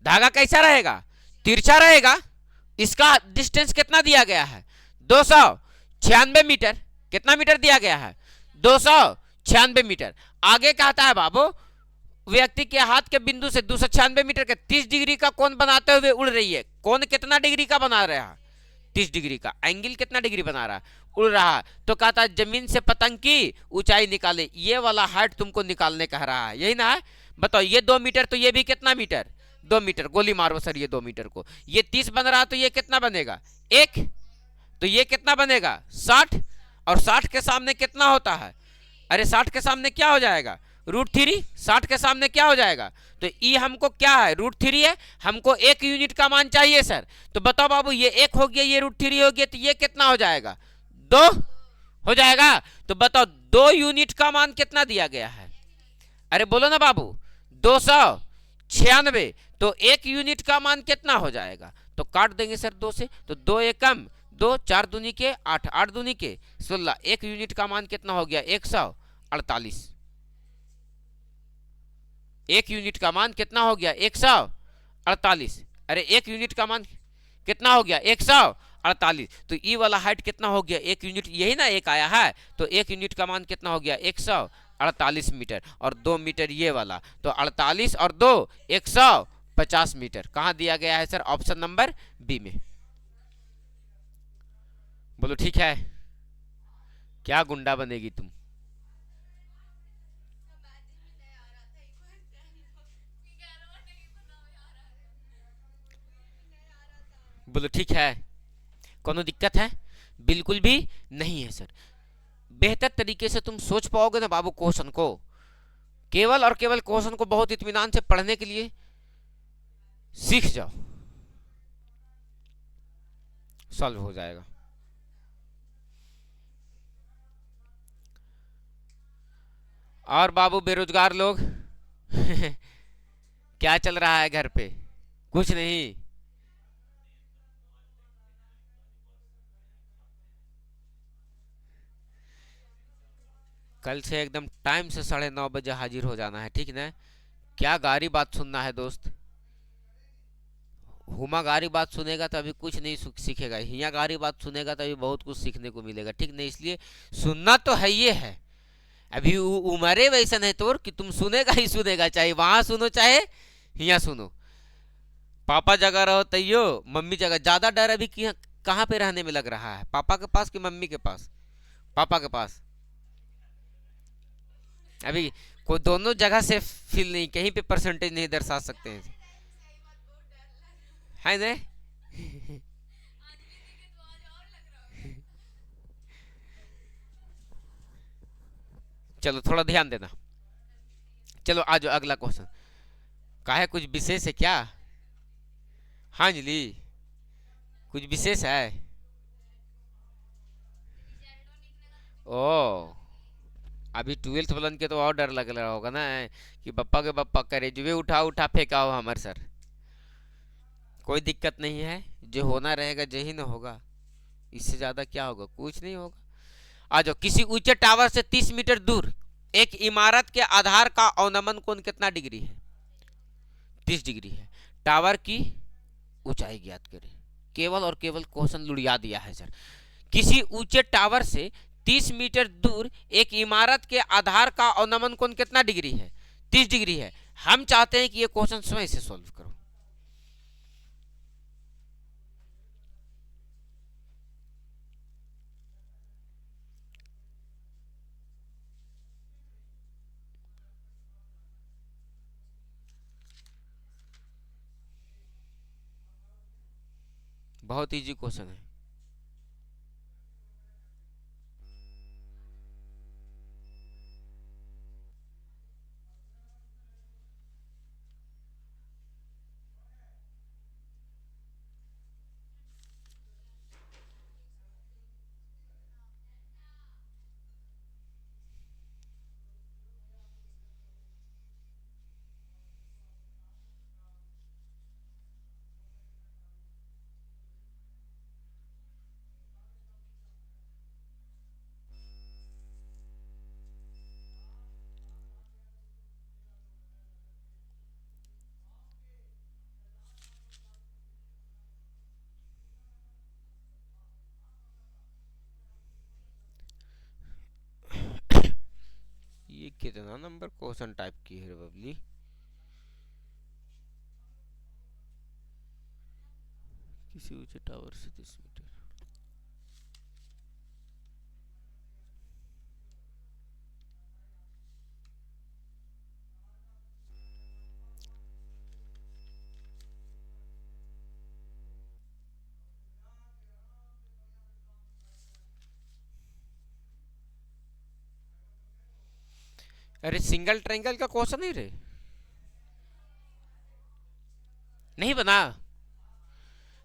धागा कैसा रहेगा? तिरछा रहेगा। इसका डिस्टेंस कितना दिया गया है? 296 मीटर। कितना मीटर दिया गया है? 296 मीटर। आगे कहता है बाबू, व्यक्ति के हाथ के बिंदु से 296 मीटर के 30 डिग्री का कोण बनाते हुए उड़ रही है। कोण कितना डिग्री का बना रहा है? 30 डिग्री का। एंगल कितना डिग्री बना रहा है? उड़ रहा है। तो कहता है जमीन से पतंग की ऊंचाई निकाले। ये वाला हाइट तुमको निकालने कह रहा है, यही ना है? बताओ, ये 2 मीटर तो ये भी कितना मीटर? 2 मीटर। गोली मारो सर, ये 2 मीटर को, ये 30 बन रहा तो ये कितना बनेगा? 1। तो ये कितना बनेगा? 60। और 60 के सामने कितना होता है? अरे 60 के सामने क्या हो जाएगा? √3। 60 के सामने क्या हो जाएगा? तो ई हमको क्या है? √3 है। हमको 1 यूनिट का मान चाहिए सर। तो बताओ बाबू, ये 1 हो गया, ये √3 हो गया, तो ये कितना हो जाएगा? 2 हो जाएगा। तो बताओ 2 यूनिट का मान कितना दिया गया है? अरे बोलो ना बाबू, 296। तो 1 यूनिट का मान कितना हो जाएगा? तो काट देंगे सर 2 से, तो 2 एकम 2, 4 दूनी के 8, 8 दूनी के 16। 1 यूनिट का मान कितना हो गया? 148। 1 यूनिट का मान कितना हो गया? 148। अरे 1 यूनिट का मान कितना हो गया? 148। तो ई वाला हाइट कितना हो गया? 1 यूनिट, यही ना 1 आया है, तो 1 यूनिट का मान कितना हो गया? 148 मीटर। और 2 मीटर ये वाला, तो 48 और 2 150 मीटर। कहां दिया गया है सर? ऑप्शन नंबर बी में। बोलो ठीक है? क्या गुंडा बनेगी तुम? बोलो ठीक है, कोनो दिक्कत है? बिल्कुल भी नहीं है सर। बेहतर तरीके से तुम सोच पाओगे ना बाबू क्वेश्चन को, केवल और केवल क्वेश्चन को बहुत इत्मीनान से पढ़ने के लिए सीख जाओ, सॉल्व हो जाएगा। और बाबू बेरोजगार लोग क्या चल रहा है घर पे? कुछ नहीं। कल से एकदम टाइम से 9:30 बजे हाजिर हो जाना है, ठीक ना? क्या गारी बात सुनना है दोस्त? हुमा गारी बात सुनेगा तो अभी कुछ नहीं सीखेगा, हिया गारी बात सुनेगा तो अभी बहुत कुछ सीखने को मिलेगा, ठीक नहीं? इसलिए सुनना तो है, ये है अभी उम्र वैसा नहीं तो कि तुम सुनेगा ही सुनेगा, चाहे वहां सुनो चाहे हिया सुनो। पापा जगह रहो तैयो, मम्मी जगह। ज्यादा डर अभी कहाँ पे रहने में लग रहा है, पापा के पास कि मम्मी के पास? पापा के पास। अभी कोई दोनों जगह से फील नहीं, कहीं पे परसेंटेज नहीं दर्शा सकते हैं, है ना? चलो थोड़ा ध्यान देना। चलो आज अगला क्वेश्चन का है, कुछ विशेष है क्या? हाँ अंजलि, कुछ विशेष है? ओ, अभी 12th वालन के तो और डर लग रहा होगा ना कि पप्पा के पप्पा करे जुए उठा उठा फेंका हो हमारे सर। कोई दिक्कत नहीं है, जो होना रहेगा यही ना होगा, इससे ज्यादा क्या होगा? कुछ नहीं होगा। आ जाओ, किसी ऊंचे टावर से 30 मीटर दूर एक इमारत के आधार का अवनमन कोण कितना डिग्री है? 30 डिग्री है। टावर की ऊंचाई ज्ञात करें। केवल और केवल क्वेश्चन लुढ़िया दिया है सर। किसी ऊंचे टावर से 30 मीटर दूर एक इमारत के आधार का अवनमन कोण कितना डिग्री है? 30 डिग्री है। हम चाहते हैं कि ये क्वेश्चन स्वयं से सॉल्व करो। बहुत इजी क्वेश्चन है। ये कितना नंबर क्वेश्चन टाइप की है बबली? किसी ऊंचे टावर से 30 मीटर। अरे सिंगल ट्रायंगल का क्वेश्चन नहीं रे, नहीं बना?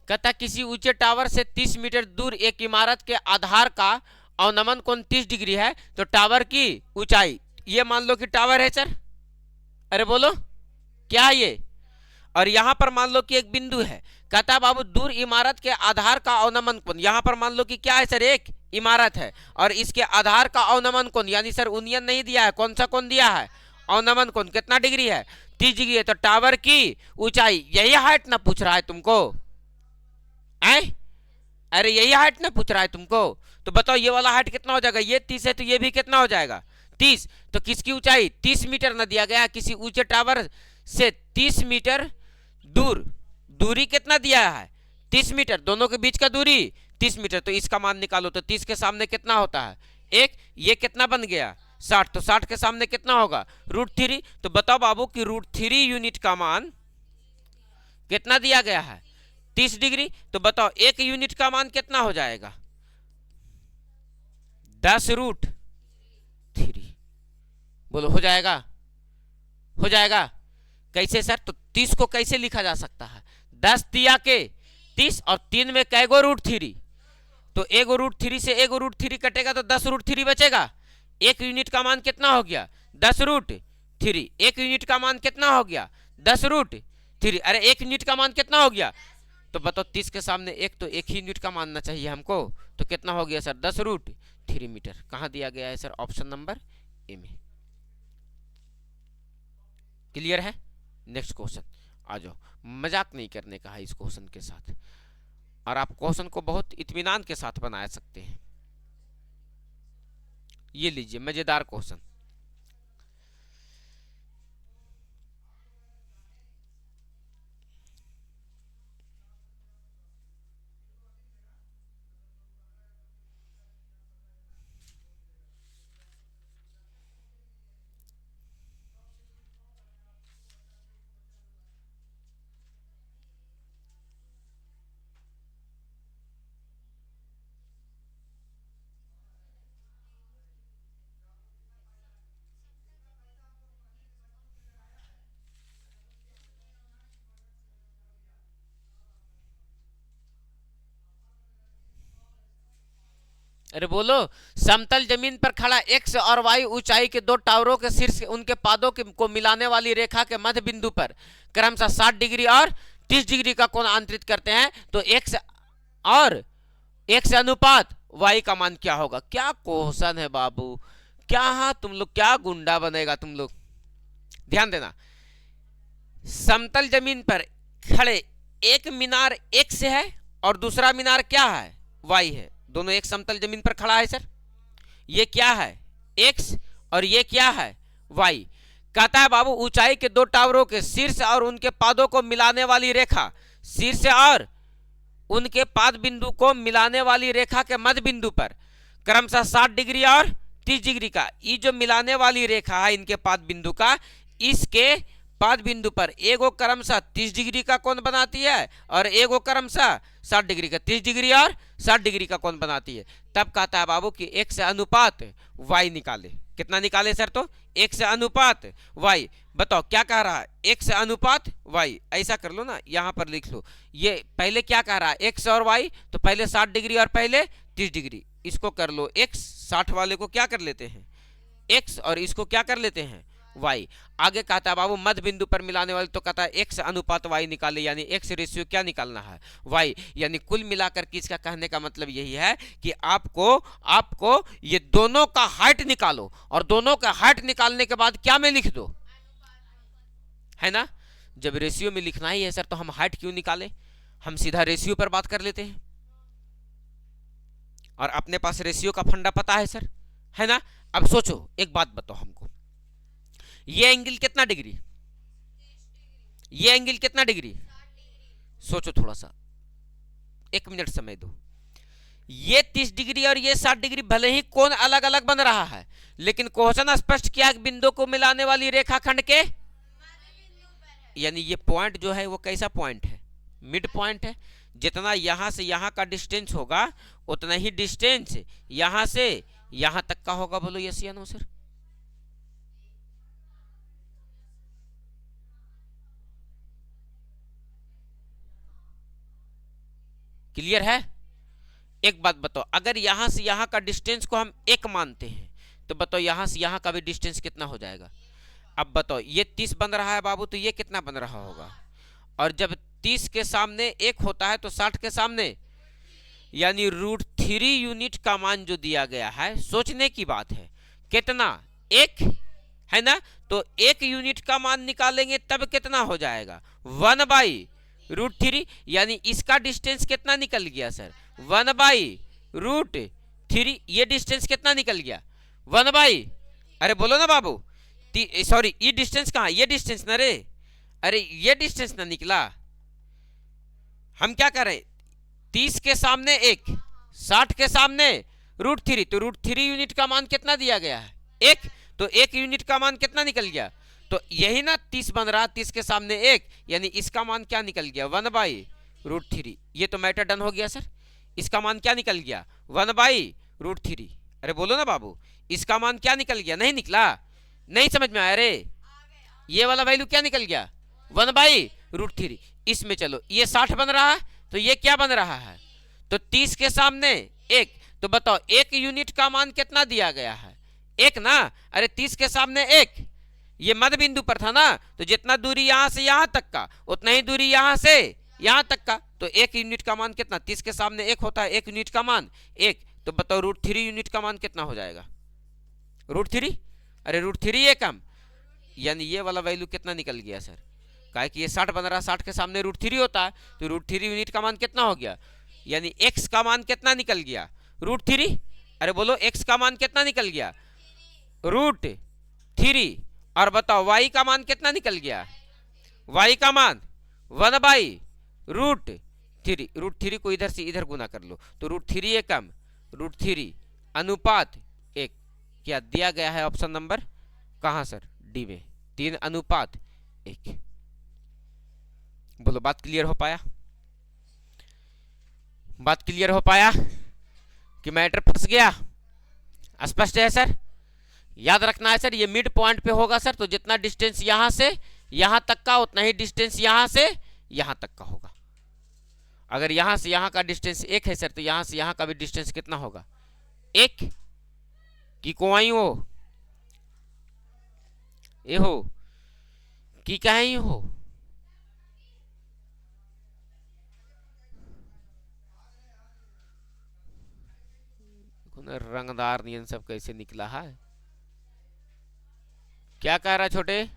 कहता किसी ऊंचे टावर से 30 मीटर दूर एक इमारत के आधार का अवनमन कोण 30 डिग्री है, तो टावर की ऊंचाई, ये मान लो कि टावर है सर। अरे बोलो क्या है ये? और यहां पर मान लो कि एक बिंदु है। कहता बाबू दूर इमारत के आधार का अवनमन कोण, यहां पर मान लो कि क्या है सर? एक इमारत है और इसके आधार का अवनमन कोण, यानी सर उन्नयन नहीं दिया है, कौन सा कोण दिया है? अवनमन कोण। कितना डिग्री है? 30 डिग्री है। तो टावर की ऊंचाई, यही हाइट ना पूछ रहा है तुमको? है? अरे यही हाइट ना पूछ रहा है तुमको? तो बताओ ये वाला हाइट कितना हो जाएगा? ये 30 है तो ये भी कितना हो जाएगा? 30। तो किसकी ऊंचाई 30 मीटर ना दिया गया, किसी ऊंचे टावर से 30 मीटर दूर, दूरी कितना दिया है? 30 मीटर। दोनों के बीच का दूरी 30 मीटर। तो इसका मान निकालो, तो 30 के सामने कितना होता है? एक। ये कितना बन गया? 60। तो 60 के सामने कितना होगा? √3। तो बताओ बाबू कि √3 यूनिट का मान कितना दिया गया है? 30 डिग्री। तो बताओ एक यूनिट का मान कितना हो जाएगा? 10√3। बोलो हो जाएगा? हो जाएगा? कैसे सर? तो 30 को कैसे लिखा जा सकता है? 10 तिया के 30 और 3 में कैगो √3? तो एगो √3 से एगो √3 कटेगा तो 10√3 बचेगा। एक यूनिट का मान कितना हो गया? 10√3। एक यूनिट का मान कितना हो गया? 10√3। अरे एक यूनिट का मान कितना हो गया? तो बताओ 30 के सामने एक, तो एक ही यूनिट का मानना चाहिए हमको। तो कितना हो गया सर? 10√3 मीटर। कहाँ दिया गया है सर? ऑप्शन नंबर ए में। क्लियर है? नेक्स्ट क्वेश्चन आ जाओ। मजाक नहीं करने का है इस क्वेश्चन के साथ, और आप क्वेश्चन को बहुत इत्मीनान के साथ बना सकते हैं। ये लीजिए मजेदार क्वेश्चन। अरे बोलो। समतल जमीन पर खड़ा एक्स और वाई ऊंचाई के दो टावरों के शीर्ष उनके पादों को मिलाने वाली रेखा के मध्य बिंदु पर क्रमशः 60 डिग्री और 30 डिग्री का कोण अंतरित करते हैं, तो एक्स और एक्स अनुपात वाई का मान क्या होगा? क्या क्वेश्चन है बाबू, क्या हाँ तुम लोग क्या गुंडा बनेगा तुम लोग। ध्यान देना, समतल जमीन पर खड़े एक मीनार एक्स है और दूसरा मीनार क्या है? वाई है। दोनों एक समतल जमीन पर खड़ा है सर। ये क्या है? एक्स और ये क्या है? वाई। कहता है बाबू ऊंचाई के दो टावरों के शीर्ष और उनके पादों को मिलाने वाली रेखा, शीर्ष और उनके पाद बिंदु को मिलाने वाली रेखा के मध्य बिंदु पर क्रमशः 60 डिग्री और 30 डिग्री का, ये जो मिलाने वाली रेखा है इनके पाद बिंदु का, इसके पाद बिंदु पर एगो क्रमशः 30 डिग्री का कोण बनाती है और एगो क्रमशः 60 डिग्री का, 30 डिग्री और 60 डिग्री का कोण बनाती है। तब कहता है बाबू कि एक्स अनुपात वाई निकाले। कितना निकाले सर? तो एक्स अनुपात वाई। बताओ क्या कह रहा है? एक्स अनुपात वाई। ऐसा कर लो ना, यहां पर लिख लो। ये पहले क्या कह रहा है? एक्स और वाई, तो पहले 60 डिग्री और पहले 30 डिग्री। इसको कर लो एक्स, 60 वाले को क्या कर लेते हैं? एक्स, और इसको क्या कर लेते हैं? वाई। आगे कहता है बाबू मध्य बिंदु पर मिलाने वाले, तो कहता है एक्स अनुपात वाई निकाले, यानी एक्स रेशियो क्या निकालना है? वाई। यानी कुल मिलाकर के इसका कहने का मतलब यही है कि आपको ये दोनों का हाइट निकालो, और दोनों का हाइट निकालने के बाद क्या में लिख दो, है ना। जब रेशियो में लिखना ही है सर, तो हम हाइट क्यों निकाले? हम सीधा रेशियो पर बात कर लेते हैं, और अपने पास रेशियो का फंडा पता है सर, है ना। अब सोचो, एक बात बताओ हमको, ये एंगल कितना डिग्री? ये एंगल कितना डिग्री? सोचो थोड़ा सा, 1 मिनट समय दो। ये 30 डिग्री और ये 60 डिग्री, भले ही कोण अलग अलग बन रहा है, लेकिन क्वेश्चन स्पष्ट किया बिंदु को मिलाने वाली रेखाखंड के, यानी ये पॉइंट जो है वो कैसा पॉइंट है? मिड पॉइंट है। जितना यहां से यहां का डिस्टेंस होगा उतना ही डिस्टेंस यहां से यहां तक का होगा। बोलो यस या नो सर? क्लियर है? एक बात बताओ, अगर यहां से यहां का डिस्टेंस को हम 1 मानते हैं, तो बताओ यहां से यहां का भी डिस्टेंस कितना हो जाएगा? अब बताओ, ये 30 बन रहा है बाबू, तो ये कितना बन रहा होगा? और जब 30 के सामने 1 होता है तो 60 के सामने, यानी √3 यूनिट का मान जो दिया गया है, सोचने की बात है, कितना? 1, है ना। तो 1 यूनिट का मान निकालेंगे तब कितना हो जाएगा? 1/√3, यानी इसका डिस्टेंस कितना निकल गया सर? 1/√3। ये डिस्टेंस कितना निकल गया? 1 अरे बोलो ना बाबू, सॉरी, ये डिस्टेंस कहाँ? ये डिस्टेंस ना रे, अरे ये डिस्टेंस ना निकला। हम क्या कर रहे? 30 के सामने 1, 60 के सामने √3, तो √3 यूनिट का मान कितना दिया गया है? 1। तो 1 यूनिट का मान कितना निकल गया? तो यही ना 30 बन रहा, 30 के सामने 1, यानी इसका मान क्या निकल गया? 1/√3। √3। ये तो मैटर डन हो गया सर। इसका मान क्या निकल गया? 1/√3। अरे बोलो ना बाबू, इसका मान क्या निकल गया? नहीं निकला? नहीं समझ में आया? अरे ये वाला वैल्यू क्या निकल गया? 1/√3। इसमें चलो ये 60 बन रहा है, तो ये क्या बन रहा है? तो 30 के सामने 1। तो बताओ 1 यूनिट का मान कितना दिया गया है? 1 ना। अरे 30 के सामने 1, ये मध्य बिंदु पर था ना, तो जितना दूरी यहां से यहां तक का उतना ही दूरी यहां से यहां तक का। तो 1 यूनिट का मान कितना? 30 के सामने 1 होता है, 1 यूनिट का मान 1। तो बताओ √3 यूनिट का मान कितना हो जाएगा? √3। अरे √3 ये कम, यानी ये वाला वैल्यू कितना निकल गया सर? काहे कि ये 60 बन रहा, 60 के सामने √3 होता है, तो √3 यूनिट का मान कितना हो गया? यानी x का मान कितना निकल गया? √3। अरे बोलो x का मान कितना निकल गया? √3। और बताओ y का मान कितना निकल गया? y का मान 1/√3। √3 को इधर से इधर गुना कर लो, तो √3 ये कम, √3 अनुपात 1। क्या दिया गया है ऑप्शन नंबर कहां सर? डी में, 3:1। बोलो बात क्लियर हो पाया? बात क्लियर हो पाया कि मैटर फंस गया? स्पष्ट है सर? याद रखना है सर, ये मिड पॉइंट पे होगा सर, तो जितना डिस्टेंस यहां से यहां तक का उतना ही डिस्टेंस यहां से यहां तक का होगा। अगर यहां से यहां का डिस्टेंस 1 है सर, तो यहां से यहां का भी डिस्टेंस कितना होगा? 1 की कोई हो ये हो कि कहीं हो? रंगदार नियन सब कैसे निकला है? क्या कह रहा छोटे?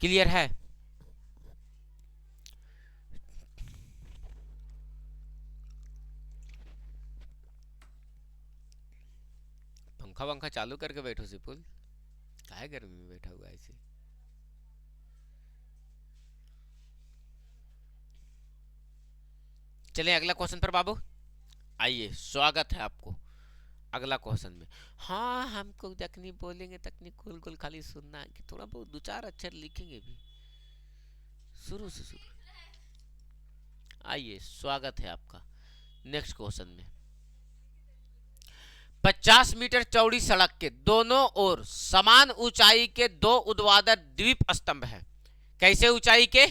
क्लियर है? पंखा वंखा चालू करके बैठो सिपुल, काहे गर्मी में बैठा हुआ ऐसे? चलिए अगला क्वेश्चन पर बाबू आइए, स्वागत है आपको अगला क्वेश्चन में। हाँ हमको तकनी बोलेंगे, तकनी गोल गोल खाली सुनना है कि थोड़ा बहुत 2-4 अक्षर लिखेंगे भी शुरू से शुरू। आइए स्वागत है आपका नेक्स्ट क्वेश्चन में। 50 मीटर चौड़ी सड़क के दोनों ओर समान ऊंचाई के 2 ऊर्ध्वाधर द्वीप स्तंभ है। कैसे ऊंचाई के?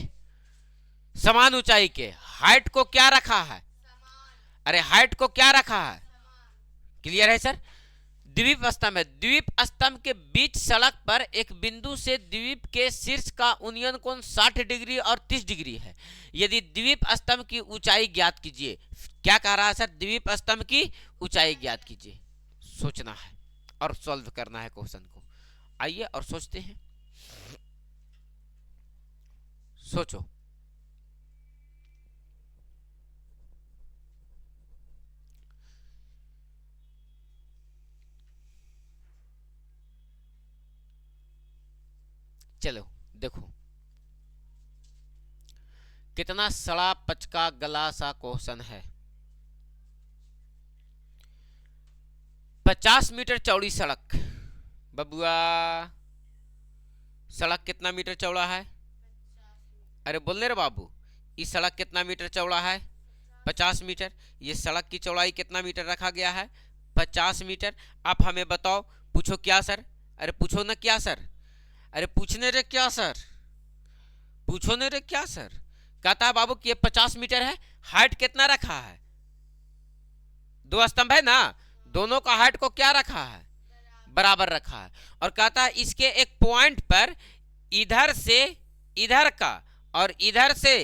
समान ऊंचाई के। हाइट को क्या रखा है? अरे हाइट को क्या रखा है? क्लियर है सर? द्वीप स्तंभ है। द्वीप स्तंभ के बीच सड़क पर एक बिंदु से द्वीप के शीर्ष का उन्नयन कोण 60 डिग्री और 30 डिग्री है। यदि द्वीप स्तंभ की ऊंचाई ज्ञात कीजिए। क्या कह रहा है सर? द्वीप स्तंभ की ऊंचाई ज्ञात कीजिए। सोचना है और सॉल्व करना है क्वेश्चन को। आइए और सोचते हैं, सोचो। चलो देखो कितना सड़ा पचका गला सा क्वेश्चन है। 50 मीटर चौड़ी सड़क, बबुआ सड़क कितना मीटर चौड़ा है? अरे बोलने रे बाबू, इस सड़क कितना मीटर चौड़ा है? 50 मीटर। ये सड़क की चौड़ाई कितना मीटर रखा गया है? 50 मीटर। आप हमें बताओ, पूछो क्या सर? अरे पूछो ना क्या सर? अरे पूछने रे क्या सर? पूछो ने रे क्या सर? कहता है बाबू कि ये 50 मीटर है। हाइट कितना रखा है? 2 स्तंभ है ना, दोनों का हाइट को क्या रखा है? बराबर रखा है। और कहता है इसके एक पॉइंट पर इधर से इधर का और इधर से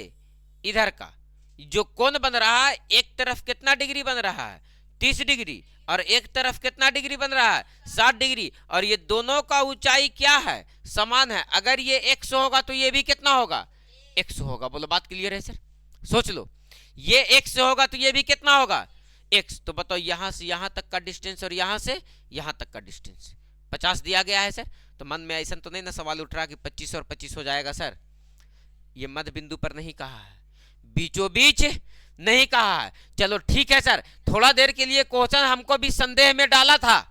इधर का जो कोण बन रहा है, एक तरफ कितना डिग्री बन रहा है? 30 डिग्री। और एक तरफ कितना डिग्री बन रहा है? 60 डिग्री। और ये दोनों का ऊंचाई क्या है? समान है। अगर ये 100 होगा तो ये भी कितना होगा? 100 होगा। बोलो बात क्लियर है सर? सोच लो, ये 100 होगा तो ये भी कितना होगा? 100। तो बताओ यहां से यहां तक का डिस्टेंस और यहां से यहां तक का डिस्टेंस 50 दिया गया है सर। तो मन में ऐसा तो नहीं ना सवाल उठ रहा कि 25 और 25 हो जाएगा सर? ये मध्य बिंदु पर नहीं कहा है, बीचों बीच नहीं कहा है। चलो ठीक है सर, थोड़ा देर के लिए क्वेश्चन हमको भी संदेह में डाला था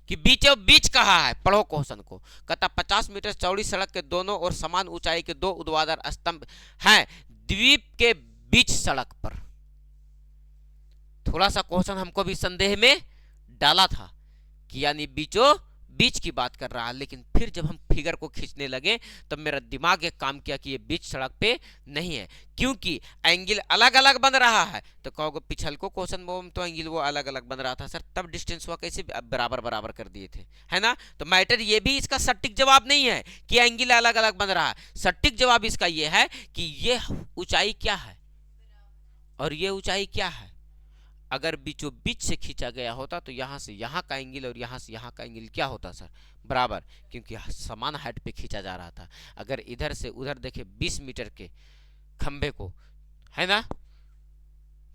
कि बीचों बीच कहा है। पढ़ो क्वेश्चन को। कहता 50 मीटर चौड़ी सड़क के दोनों ओर समान ऊंचाई के दो ऊर्ध्वाधर स्तंभ हैं द्वीप के बीच सड़क पर। थोड़ा सा क्वेश्चन हमको भी संदेह में डाला था कि यानी बीचों बीच की बात कर रहा है, लेकिन फिर जब हम फिगर को खींचने लगे तब मेरा दिमाग एक काम किया कि ये बीच सड़क पे नहीं है, क्योंकि एंगल अलग अलग बन रहा है। तो कहोगे पिछल को क्वेश्चन में तो एंगल वो अलग अलग बन रहा था सर, तब डिस्टेंस हुआ कैसे बराबर बराबर कर दिए थे, है ना। तो मैटर ये भी इसका सटीक जवाब नहीं है कि एंगल अलग अलग बन रहा है। सटीक जवाब इसका ये है कि ये ऊंचाई क्या है और ये ऊंचाई क्या है। अगर बीचों बीच से खींचा गया होता तो यहां से यहां का एंगल और यहां से यहां का एंगल क्या होता सर, बराबर, क्योंकि समान हाइट पे खींचा जा रहा था। अगर इधर से उधर देखे 20 मीटर के खंभे को, है ना,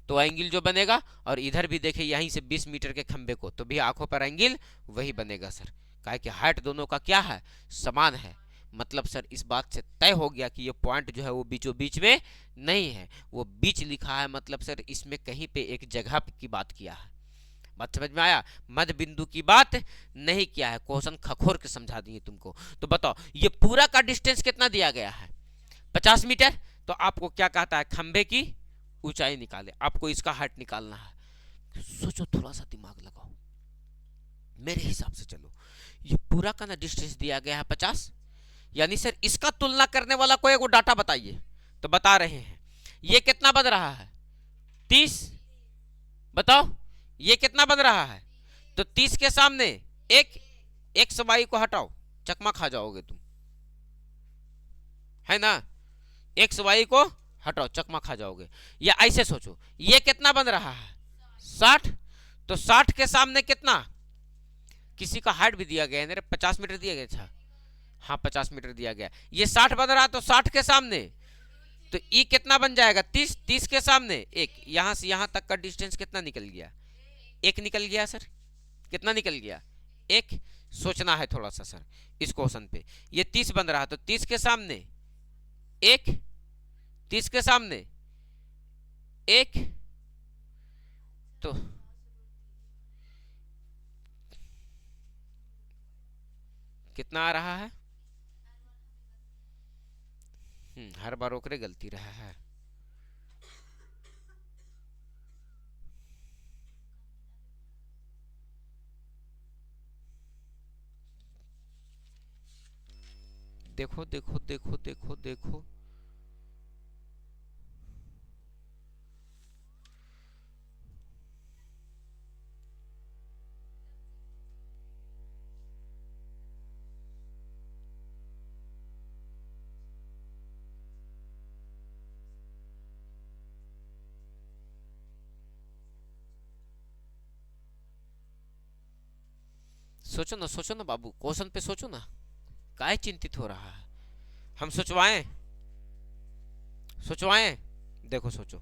तो एंगल जो बनेगा, और इधर भी देखे यहीं से 20 मीटर के खंभे को, तो भी आंखों पर एंगल वही बनेगा सर। काहे कि हाइट दोनों का क्या है, समान है। मतलब सर इस बात से तय हो गया कि ये पॉइंट जो है वो बीचों बीच में नहीं है, वो बीच लिखा है, मतलब सर इसमें कहीं पे एक जगह की बात किया है। बात समझ में आया, मध्य बिंदु की बात नहीं किया है। क्वेश्चन खखोर के समझा दिए तुमको। तो बताओ ये पूरा का डिस्टेंस कितना दिया गया है, 50 मीटर। तो आपको क्या कहता है, खंबे की ऊंचाई निकाले, आपको इसका हाइट निकालना है। सोचो, थोड़ा सा दिमाग लगाओ, मेरे हिसाब से चलो। ये पूरा का ना डिस्टेंस दिया गया है 50, यानी सर इसका तुलना करने वाला कोई एक डाटा बताइए। तो बता रहे हैं ये कितना बन रहा है, 30। बताओ ये कितना बन रहा है। तो 30 के सामने एक सवाई को हटाओ, चकमा खा जाओगे तुम, है ना। एक सवाई को हटाओ, चकमा खा जाओगे। या ऐसे सोचो, ये कितना बन रहा है, 60। तो 60 के सामने कितना, किसी का हाइट भी दिया गया है, 50 मीटर दिया गया था, हाँ 50 मीटर दिया गया। ये 60 बन रहा, तो 60 के सामने तो ई कितना बन जाएगा, 30। 30 के सामने एक, यहां से यहां तक का डिस्टेंस कितना निकल गया, एक निकल गया सर। कितना निकल गया, एक। सोचना है थोड़ा सा सर इस क्वेश्चन पे। ये 30 बन रहा, तो 30 के सामने एक, 30 के सामने एक, तो कितना आ रहा है। हर बार ओकरे गलती रहा है। देखो देखो देखो देखो देखो, सोचो ना बाबू, क्वेश्चन पे सोचो ना, काहे चिंतित हो रहा है। हम सोचवाएं, सोचवाएं। देखो सोचो,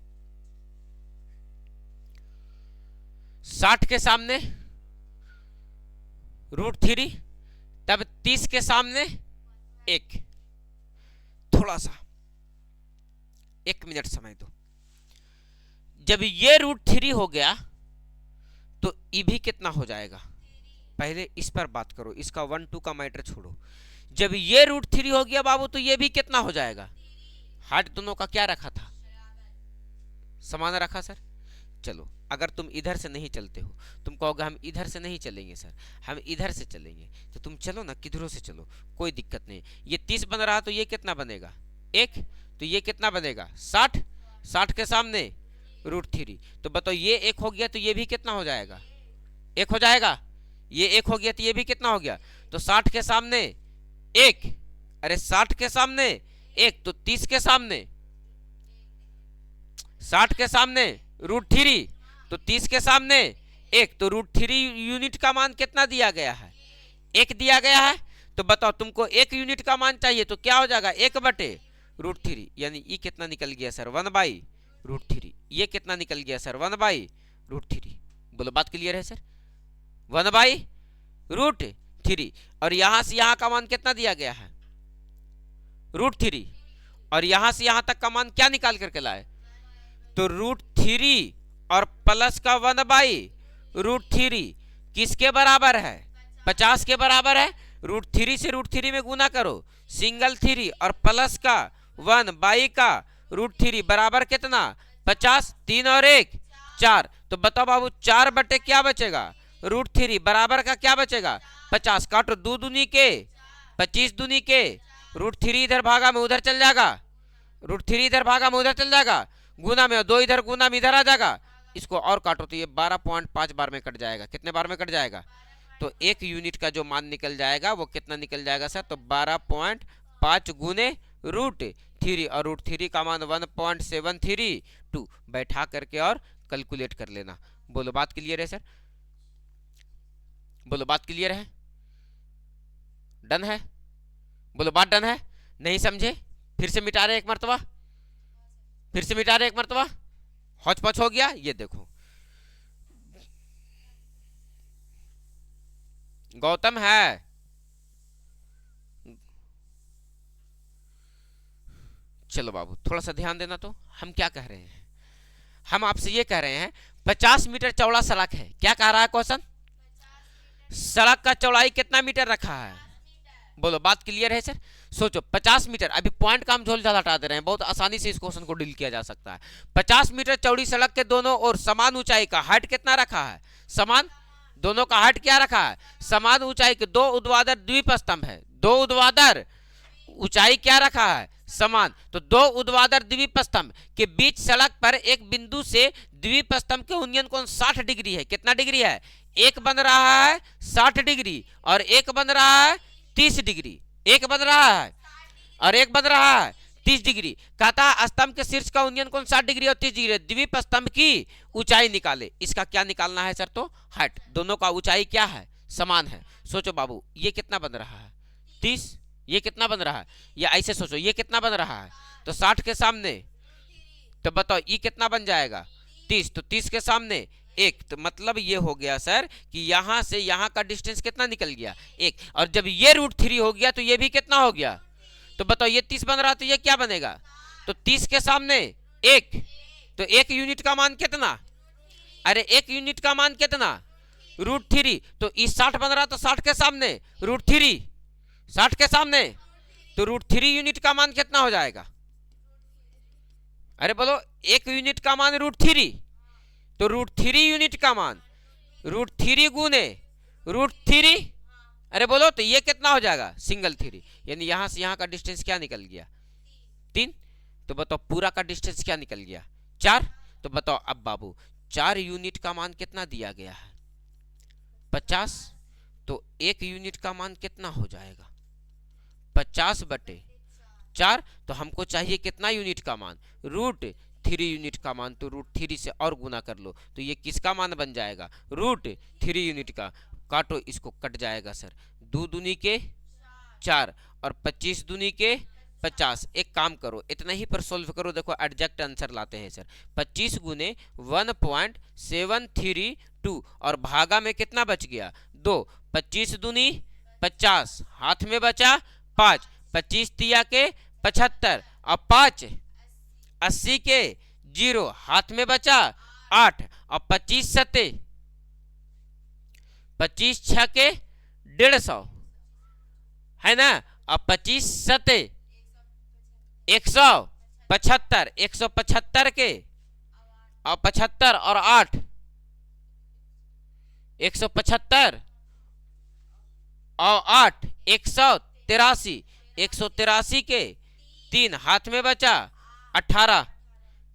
60 के सामने √3, तब 30 के सामने एक। थोड़ा सा 1 मिनट समय दो। जब ये √3 हो गया तो ई भी कितना हो जाएगा, पहले इस पर बात करो, इसका 1 2 का मैटर छोड़ो। जब ये √3 हो गया बाबू तो ये भी कितना हो जाएगा। हाइट दोनों का क्या रखा था, समान रखा सर। चलो अगर तुम इधर से नहीं चलते हो, तुम कहोगे हम इधर से नहीं चलेंगे सर, हम इधर से चलेंगे, तो तुम चलो ना, किधरों से चलो, कोई दिक्कत नहीं। ये 30 बन रहा तो ये कितना बनेगा, एक। तो ये कितना बनेगा, 60। 60 के सामने √3, तो बताओ ये एक हो गया तो ये भी कितना हो जाएगा, एक हो जाएगा। ये एक हो गया तो ये भी कितना हो गया। तो 60 के सामने एक, अरे 60 के सामने एक, तो 30 के सामने, 60 के सामने √3, तो 30 के सामने एक, तो √3 यूनिट का मान कितना दिया गया है, एक दिया गया है। तो बताओ तुमको 1 यूनिट का मान चाहिए, तो क्या हो जाएगा, 1/√3, यानी ये कितना निकल गया सर, 1/√3। ये कितना निकल गया सर, 1/√3। बोलो बात क्लियर है सर, 1/√3। और यहां से यहां का मान कितना दिया गया है, √3, और यहां से यहां तक का मान क्या निकाल करके लाए, तो √3 और प्लस का 1/√3 किसके बराबर है? 50 के बराबर है। √3 से √3 में गुना करो, सिंगल 3 और प्लस का 1 का √3 बराबर कितना? 50। 3 और 1 4। तो बताओ बाबू 4 बटे क्या बचेगा? √3 बराबर का क्या बचेगा? 50। काटो, 2 दूनी के 25 दूनी के, √3 इधर भागा में उधर चल जाएगा, √3 इधर भागा में उधर चल जाएगा, गुना में 2 इधर गुना में इधर आ जाएगा। इसको और काटो तो ये 12.5 बार में कट जाएगा। कितने बार में कट जाएगा? तो 1 यूनिट का जो मान निकल जाएगा वो कितना निकल जाएगा सर? तो 12.5 गुने √3 और √3 का मान 1.732 बैठा करके और कैलकुलेट कर लेना। बोलो बात क्लियर है सर? बोलो बात क्लियर है? डन है? बोलो बात डन है? नहीं समझे? फिर से मिटा रहे एक मर्तबा, फिर से मिटा रहे एक मर्तबा। हौच पौच हो गया। ये देखो गौतम है, चलो बाबू थोड़ा सा ध्यान देना। तो हम क्या कह रहे हैं? हम आपसे ये कह रहे हैं 50 मीटर चौड़ा सड़क है। क्या कह रहा है क्वेश्चन? सड़क का चौड़ाई कितना मीटर रखा है? बोलो बात क्लियर है सर? सोचो 50 मीटर, अभी पॉइंट का हम झोल झाल हटा दे रहे हैं, बहुत आसानी से इस क्वेश्चन को डील किया जा सकता है। 50 मीटर चौड़ी सड़क के दोनों ओर समान ऊंचाई का हाइट कितना रखा है? समान। दोनों का हाइट क्या रखा है? समान ऊंचाई के 2 ऊर्ध्वाधर द्वीप स्तंभ है। 2 ऊर्ध्वाधर ऊंचाई क्या रखा है? समान। तो 2 ऊर्ध्वाधर द्वीप स्तंभ के बीच सड़क पर एक बिंदु से द्वीप स्तंभ के उन्नयन कोण 60 डिग्री है। कितना डिग्री है? एक बन रहा है 60 डिग्री और एक बन रहा है 30 डिग्री। एक बन रहा है और एक बन रहा है 30 डिग्री। कहता है स्तंभ के शीर्ष का उन्नयन कोण 60 डिग्री और 30 डिग्री। द्वीप स्तंभ की ऊंचाई निकाले। इसका क्या निकालना है सर? तो हाइट। दोनों का ऊंचाई क्या है? समान है। सोचो बाबू ये कितना बन रहा है? 30। ये कितना बन रहा है? या ऐसे सोचो ये कितना बन रहा है? तो 60 के सामने, तो बताओ ये कितना बन जाएगा? 30। तो 30 के सामने 1। तो मतलब ये हो गया सर कि यहां से यहां का डिस्टेंस कितना निकल गया? 1। और जब ये √3 हो गया तो ये भी कितना हो गया? तो बताओ ये 30 बन रहा तो ये क्या बनेगा? तो 30 के सामने 1। तो 1 यूनिट का मान कितना? अरे 1 यूनिट का मान कितना? √3। तो इस 60 बन रहा तो 60 के सामने √3, 60 के सामने तो √3 यूनिट का मान कितना हो जाएगा? अरे बोलो 1 यूनिट का मान √3, तो √3 यूनिट का मान √3 गुने √3। अरे बोलो तो ये कितना हो जाएगा? सिंगल 3। यानी यहां से यहां का डिस्टेंस क्या निकल गया? 3। तो बताओ पूरा का डिस्टेंस क्या निकल गया? 4। तो बताओ अब बाबू 4 यूनिट का मान कितना दिया गया है? 50। तो 1 यूनिट का मान कितना हो जाएगा? 50 बटे 4। तो हमको चाहिए कितना यूनिट का मान? √3 यूनिट का मान। तो √3 से और गुना कर लो तो ये किसका मान बन जाएगा? √3 यूनिट का। काटो, इसको कट जाएगा सर। 2 दूनी के 4 और 25 दूनी के 50। एक काम करो इतना ही पर सोल्व करो। देखो एग्जैक्ट आंसर लाते हैं सर। 25 गुने 1.732 और भागा में कितना बच गया? 2। 25 दूनी 50, हाथ में बचा 5। 25 तिया के 75 और 5 80 के 0, हाथ में बचा 8 और 25 सते 25 6 के 150 है ना। और 25 सते 175, 175 के और 75 और 8 175 और 8 183, 183 के 3, हाथ में बचा 18।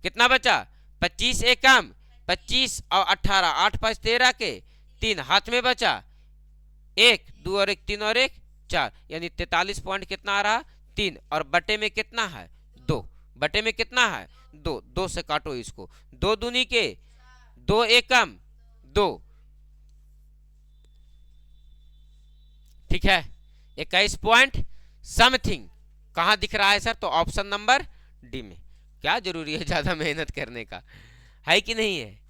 कितना बचा? 25 एकम 25 और 18, 8 5 13 के 3, हाथ में बचा 1 2 और 1 3 और 1 4। यानी 43 पॉइंट कितना आ रहा? 3। और बटे में कितना है? 2। बटे में कितना है? 2। 2 से काटो इसको। 2 दूनी के 2 एकम 2। ठीक है। 21 पॉइंट समथिंग कहाँ दिख रहा है सर? तो ऑप्शन नंबर डी में। क्या जरूरी है ज्यादा मेहनत करने का, है कि नहीं है?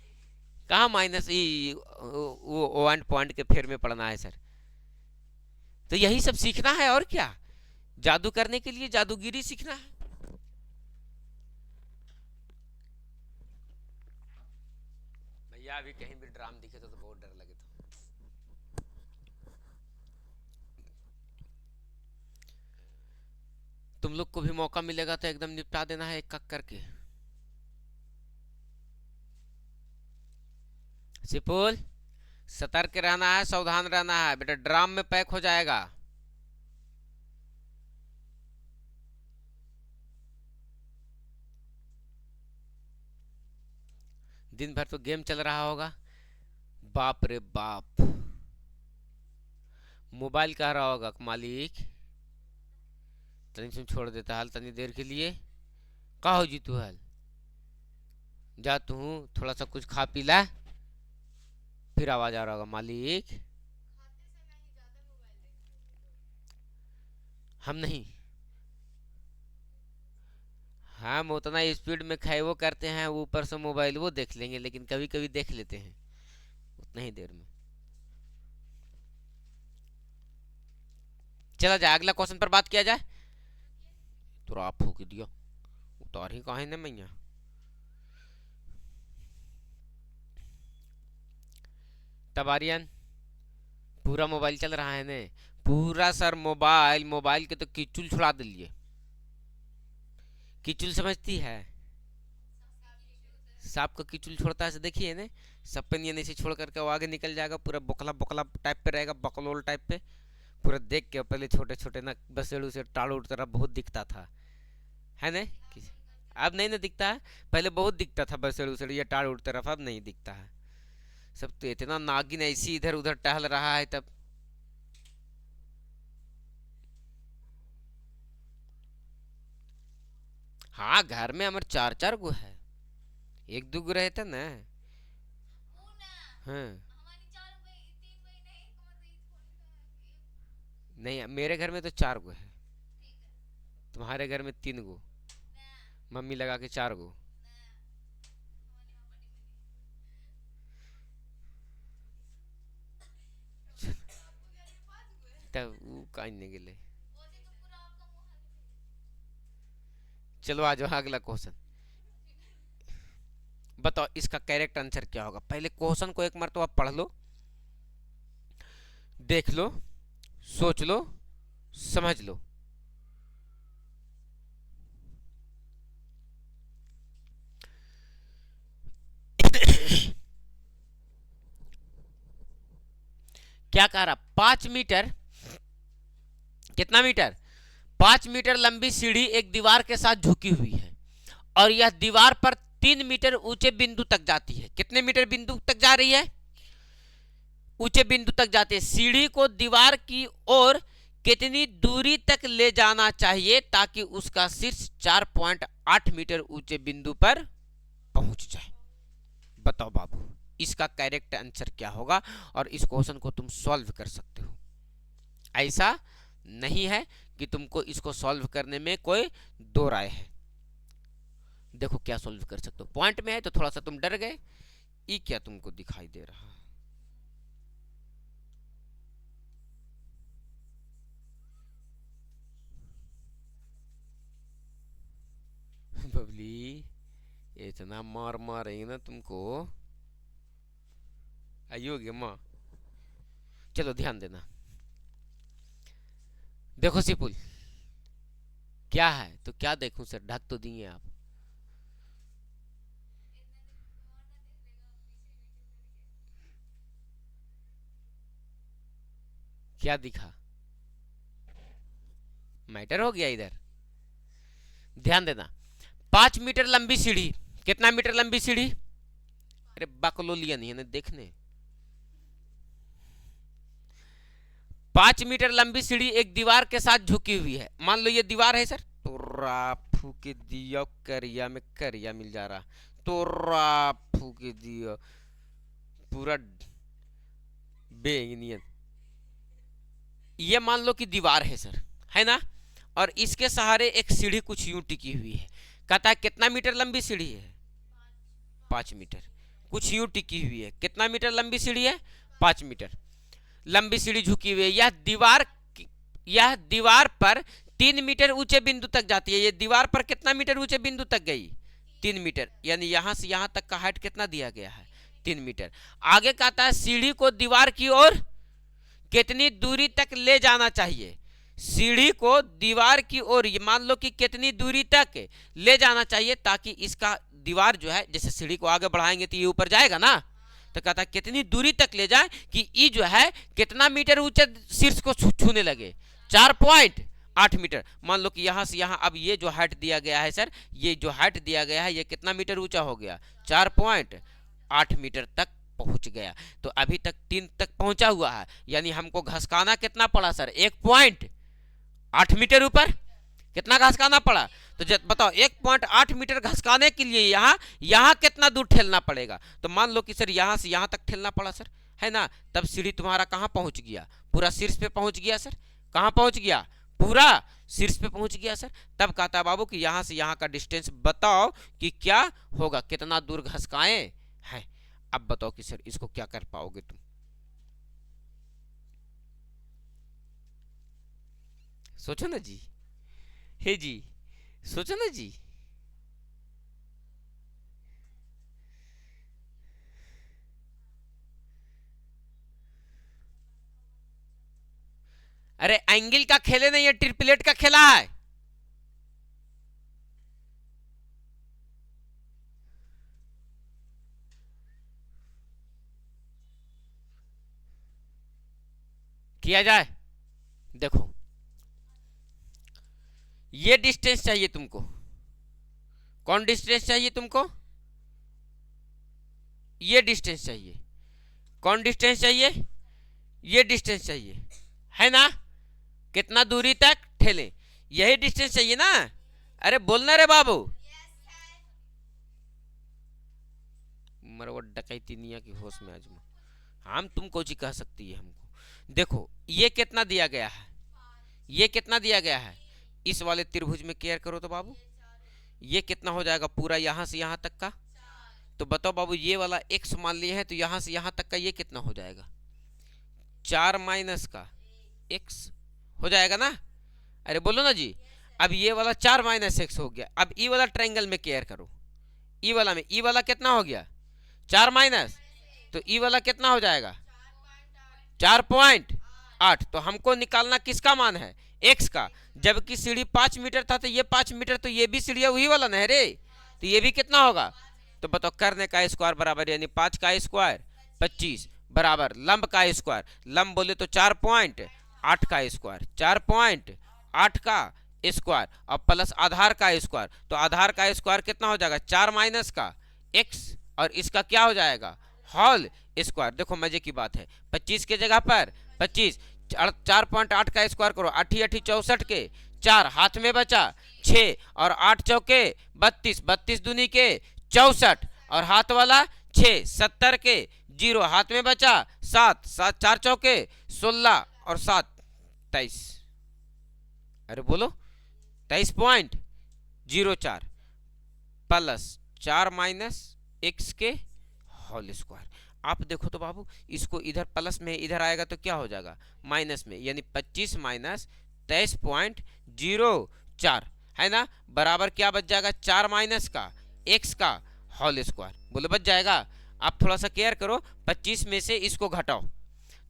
कहाँ माइनस वो 1 पॉइंट के फेर में पढ़ना है सर? तो यही सब सीखना है और क्या। जादू करने के लिए जादूगिरी सीखना है। या भी कहीं भी ड्राम दिखे तो बहुत डर लगे तो। तुम लोग को भी मौका मिलेगा तो एकदम निपटा देना है एक एक करके। सिपुल, सतर्क रहना है, सावधान रहना है बेटा, ड्राम में पैक हो जाएगा। दिन भर तो गेम चल रहा होगा। बाप रे बाप, मोबाइल कह रहा होगा मालिक तनी सुन छोड़ देता हाल तनी देर के लिए। का हो जी तू हाल, जा तू थोड़ा सा कुछ खा पी ला, फिर आवाज आ रहा होगा मालिक। हम नहीं, हम उतना स्पीड में खाए वो करते हैं, ऊपर से मोबाइल वो देख लेंगे, लेकिन कभी कभी देख लेते हैं उतना ही देर में। चला जाए अगला क्वेश्चन पर बात किया जाए। तो आप फूक दियो, उतार ही कहा ने मैया। तब आर्यन पूरा मोबाइल चल रहा है ने, पूरा सर मोबाइल, मोबाइल के तो किचुल छुड़ा दिलिए। किचुल समझती है, सांप को किचुल छोड़ता है से देखिए ने, सब पे नहीं से छोड़ करके वो आगे निकल जाएगा, पूरा बोकला बोकला टाइप पे रहेगा, बकलोल टाइप पे पूरा। देख के पहले छोटे छोटे ना बसेड़ू से टाड़ू तरह बहुत दिखता था, है ना? अब नहीं ना दिखता है, पहले बहुत दिखता था बसेड़ू उसेड़ू या टाड़ उड़ तरफ, अब नहीं दिखता है। सब तो इतना नागिन ऐसी इधर उधर टहल रहा है तब। हाँ घर में हमारे चार चार गो है, एक दो गो रहते ना। हाँ नहीं, मेरे घर में तो चार गो है, तुम्हारे घर में तीन गो, मम्मी लगा के चार गो। तब वो कहने के लिए। चलो आ जाओ अगला क्वेश्चन। बताओ इसका करेक्ट आंसर क्या होगा। पहले क्वेश्चन को एक मरतबा पढ़ लो, देख लो, सोच लो, समझ लो। क्या कह रहा, 5 मीटर, कितना मीटर, 5 मीटर लंबी सीढ़ी एक दीवार के साथ झुकी हुई है और यह दीवार पर 3 मीटर ऊंचे बिंदु तक जाती है। कितने मीटर बिंदु तक जा रही है, ऊंचे बिंदु तक जाती है। सीढ़ी को दीवार की ओर कितनी दूरी तक ले जाना चाहिए ताकि उसका शीर्ष 4.8 मीटर ऊंचे बिंदु पर पहुंच जाए। बताओ बाबू इसका करेक्ट आंसर क्या होगा, और इस क्वेश्चन को तुम सॉल्व कर सकते हो। ऐसा नहीं है कि तुमको इसको सॉल्व करने में कोई दो राय है। देखो क्या सॉल्व कर सकते हो, पॉइंट में है तो थोड़ा सा तुम डर गए। ये क्या तुमको दिखाई दे रहा है, बबली इतना मार मारेंगे ना तुमको, आइयोगे माँ। चलो ध्यान देना, देखो सिपुल क्या है तो क्या देखूं सर, ढक तो दिए आप। क्या दिखा, मैटर हो गया इधर, ध्यान देना। 5 मीटर लंबी सीढ़ी, कितना मीटर लंबी सीढ़ी, अरे बकलोलिया नहीं है ना देखने। 5 मीटर लंबी सीढ़ी एक दीवार के साथ झुकी हुई है। मान लो ये दीवार है सर, तो राफू के दिया करिया में करिया मिल जा रहा, तो राफू के दिया पूरा बेंगनियन। ये मान लो कि दीवार है सर, है ना, और इसके सहारे एक सीढ़ी कुछ यूं टिकी हुई है। कहता है कितना मीटर लंबी सीढ़ी है, 5 मीटर, कुछ यूं टिकी हुई है। कितना मीटर लंबी सीढ़ी है, 5 मीटर लंबी सीढ़ी झुकी हुई है। यह दीवार पर 3 मीटर ऊंचे बिंदु तक जाती है। ये दीवार पर कितना मीटर ऊंचे बिंदु तक गई, 3 मीटर, यानी यहां से यहां तक का हाइट कितना दिया गया है, 3 मीटर। आगे कहता है सीढ़ी को दीवार की ओर कितनी दूरी तक ले जाना चाहिए। सीढ़ी को दीवार की ओर मान लो कि कितनी दूरी तक ले जाना चाहिए ताकि इसका दीवार जो है, जैसे सीढ़ी को आगे बढ़ाएंगे तो ये ऊपर जाएगा ना, तो कहता है कितनी दूरी तक ले जाए कि ये जो है कितना मीटर ऊंचे शीर्ष को छूने लगे, 4.8 मीटर। मान लो कि यहाँ से यहाँ, अब ये जो हाइट दिया गया है सर, ये जो हाइट दिया गया है ये कितना मीटर ऊंचा हो गया, 4.8 मीटर तक पहुंच गया। तो अभी तक 3 तक पहुंचा हुआ है, यानी हमको घसकाना कितना पड़ा सर, 1.8 मीटर ऊपर कितना घसकाना पड़ा। तो बताओ 1.8 मीटर घसकाने के लिए यहाँ कितना दूर ठेलना पड़ेगा। तो मान लो कि सर यहाँ से यहाँ तक ठेलना पड़ा सर, है ना। तब सीढ़ी तुम्हारा कहाँ पहुंच गया, पूरा शीर्ष पे पहुंच गया सर। कहाँ पहुंच गया, पूरा शीर्ष पे पहुंच गया सर। तब कहता है बाबू कि यहाँ से यहाँ का डिस्टेंस बताओ कि क्या होगा, कितना दूर घसकाए हैं। अब बताओ कि सर इसको क्या कर पाओगे तुम। सोचो ना जी, हे जी, सोचो ना जी। अरे एंगल का खेले नहीं है, ट्रिपलेट का खेला है। किया जाए, देखो ये डिस्टेंस चाहिए तुमको। कौन डिस्टेंस चाहिए तुमको, ये डिस्टेंस चाहिए। कौन डिस्टेंस चाहिए, ये डिस्टेंस चाहिए, है ना। कितना दूरी तक ठेले, यही डिस्टेंस चाहिए ना। अरे बोलना रे बाबू, मरवट डकैती निया की होश में आजमा। हम तुमको जी कह सकती है हमको। देखो ये कितना दिया गया है, ये कितना दिया गया है। इस वाले त्रिभुज में केयर करो तो बाबू ये कितना हो जाएगा, पूरा यहाँ से यहाँ तक का। तो बताओ बाबू ये वाला x मान लिए है, तो यहाँ से यहाँ तक का ये कितना हो जाएगा, 4 माइनस का x हो जाएगा ना। अरे बोलो ना जी। अब ये वाला 4 माइनस एक्स हो गया। अब ई वाला ट्रायंगल में केयर करो, ई वाला में, ई वाला कितना हो गया 4 माइनस, तो ई वाला कितना हो जाएगा 4.8। तो हमको निकालना किसका मान है, x का। जबकि सीढ़ी 5 मीटर था तो ये 5 मीटर, तो ये भी सीढ़ी वही वाला ना है रे, तो ये भी कितना होगा। तो बताओ करने का स्क्वायर बराबर, यानी 5 का स्क्वायर 25 बराबर लंब का स्क्वायर, लंब बोले तो 4.8 का स्क्वायर, 4.8 का स्क्वायर और प्लस आधार का स्क्वायर। तो आधार का स्क्वायर कितना हो जाएगा 4 माइनस का x, और इसका क्या हो जाएगा होल स्क्वायर। देखो मजे की बात है, 25 के जगह पर 25, 4.8 का स्क्वायर करो, 8 8 64 के 4 हाथ में बचा 6 और 8 चौके 32, 32 दूनी के 64 और हाथ वाला 6, 70 के 0 हाथ में बचा 7, 7 4 चौके 16 और 7 23। अरे बोलो 23.04 प्लस 4 माइनस x के होल स्क्वायर। आप देखो तो बाबू इसको इधर प्लस में इधर आएगा तो क्या हो जाएगा माइनस में, यानी 25 माइनस 23.04 है ना, बराबर क्या बच जाएगा 4 माइनस का x का होल स्क्वायर। बोले बच जाएगा। आप थोड़ा सा केयर करो, 25 में से इसको घटाओ।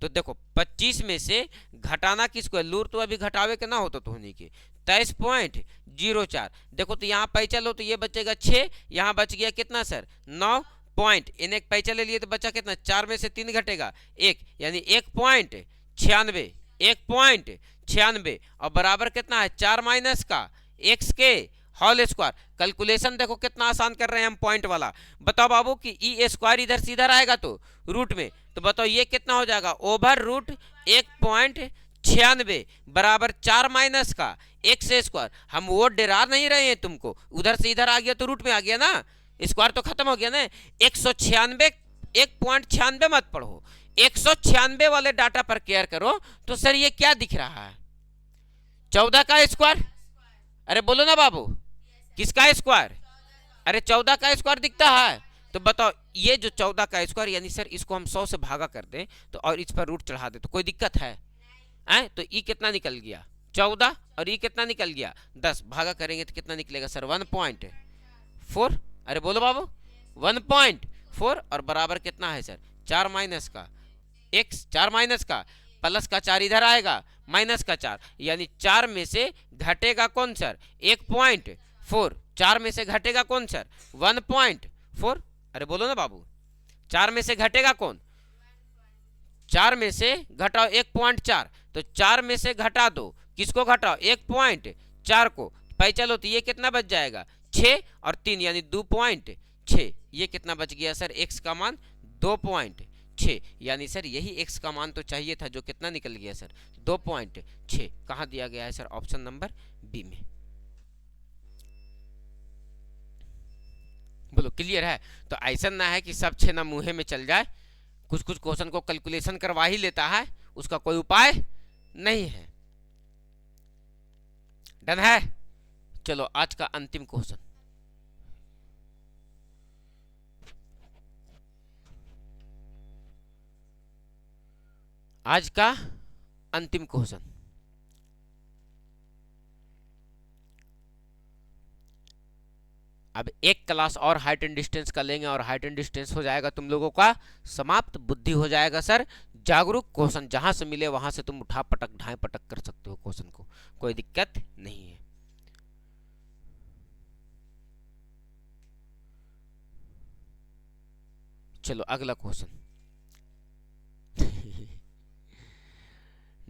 तो देखो 25 में से घटाना किसको है, लूर तो अभी घटावे के ना होता तो होने के 23.04। देखो तो यहाँ पैसा लो तो ये बचेगा 6, यहाँ बच गया कितना सर 9 पॉइंट, इन्हें एक पैसा ले लिए तो बचा कितना, 4 में से 3 घटेगा 1, यानी 1.96, 1.96 और बराबर कितना है 4 माइनस का x के होल स्क्वायर। कैलकुलेशन देखो कितना आसान कर रहे हैं हम पॉइंट वाला। बताओ बाबू कि ई स्क्वायर इधर सीधा आएगा तो रूट में, तो बताओ ये कितना हो जाएगा ओवर रूट 1.96 बराबर 4 माइनस का x स्क्वायर। हम वो डरा नहीं रहे हैं तुमको, उधर से इधर आ गया तो रूट में आ गया ना, स्क्वायर तो खत्म हो गया ना। 196 1.96 मत पढ़ो, 196 वाले डाटा पर केयर करो। तो सर ये क्या दिख रहा है 14 का स्क्वायर। अरे बोलो ना बाबू किसका स्क्वायर, अरे 14 का स्क्वायर दिखता है। तो बताओ ये जो 14 का स्क्वायर, यानी सर इसको हम 100 से भागा कर दें तो और इस पर रूट चढ़ा दे तो कोई दिक्कत है तो ई कितना निकल गया 14 और ई कितना निकल गया 10, भागा करेंगे तो कितना निकलेगा सर 1.4। अरे बोलो बाबू 4 और बराबर कितना है सर 4 माइनस का x, 4 माइनस का प्लस का 4 इधर आएगा माइनस का 4, यानी 4 में से घटेगा कौन सर 1.4, 4 में से घटेगा कौन सर 1.4। अरे बोलो ना बाबू, 4 में से घटेगा कौन, 4 में से घटाओ 1.4, तो 4 में से घटा दो, किसको घटाओ 1.4 को, पाई चलो तो ये कितना बच जाएगा 6 और 3 यानी 2.6, ये कितना बच गया सर x का मान 2.6, यानी सर यही x का मान तो चाहिए था जो कितना निकल गया सर 2.6। कहाँ दिया गया है सर ऑप्शन नंबर बी में। बोलो क्लियर है। तो ऐसा ना है कि सब 6 ना मुँहे में चल जाए, कुछ कुछ क्वेश्चन को कैलकुलेशन करवा ही लेता है, उसका कोई उपाय नहीं है। डन है। चलो आज का अंतिम क्वेश्चन, आज का अंतिम क्वेश्चन, अब एक क्लास और हाइट एंड डिस्टेंस का लेंगे और हाइट एंड डिस्टेंस हो जाएगा तुम लोगों का समाप्त, बुद्धि हो जाएगा सर जागरूक। क्वेश्चन जहां से मिले वहां से तुम उठा पटक ढाई पटक कर सकते हो क्वेश्चन को, कोई दिक्कत नहीं है। चलो अगला क्वेश्चन।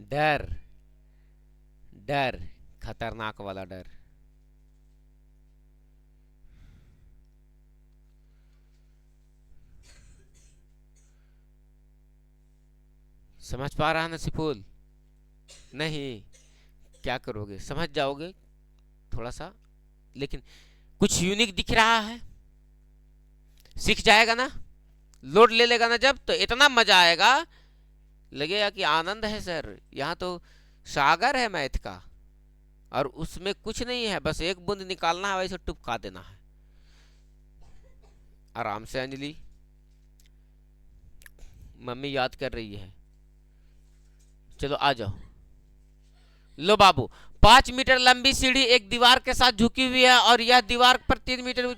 डर, डर खतरनाक वाला डर, समझ पा रहा ना सिफुल? नहीं, क्या करोगे, समझ जाओगे थोड़ा सा, लेकिन कुछ यूनिक दिख रहा है, सीख जाएगा ना, लोड ले लेगा ना जब, तो इतना मजा आएगा, लगेगा कि आनंद है सर, यहाँ तो सागर है मैथ का और उसमें कुछ नहीं है, बस एक बूंद निकालना है, वैसे टुपका देना है आराम से। अंजलि मम्मी याद कर रही है, चलो आ जाओ। लो बाबू, 5 मीटर लंबी सीढ़ी एक दीवार के साथ झुकी हुई है और यह दीवार पर 3 मीटर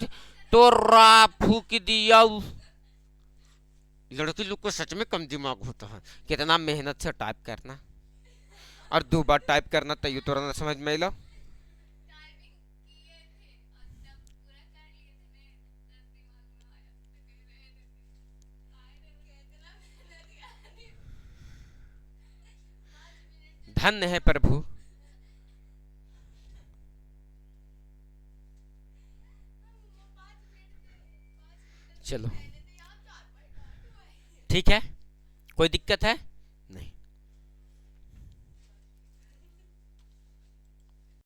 तो रा फूक दिया। लड़की लोग को सच में कम दिमाग होता है, कितना मेहनत से टाइप करना और 2 बार टाइप करना, तैयो तो ना समझ में लो। धन्य है प्रभु। चलो ठीक है, कोई दिक्कत है?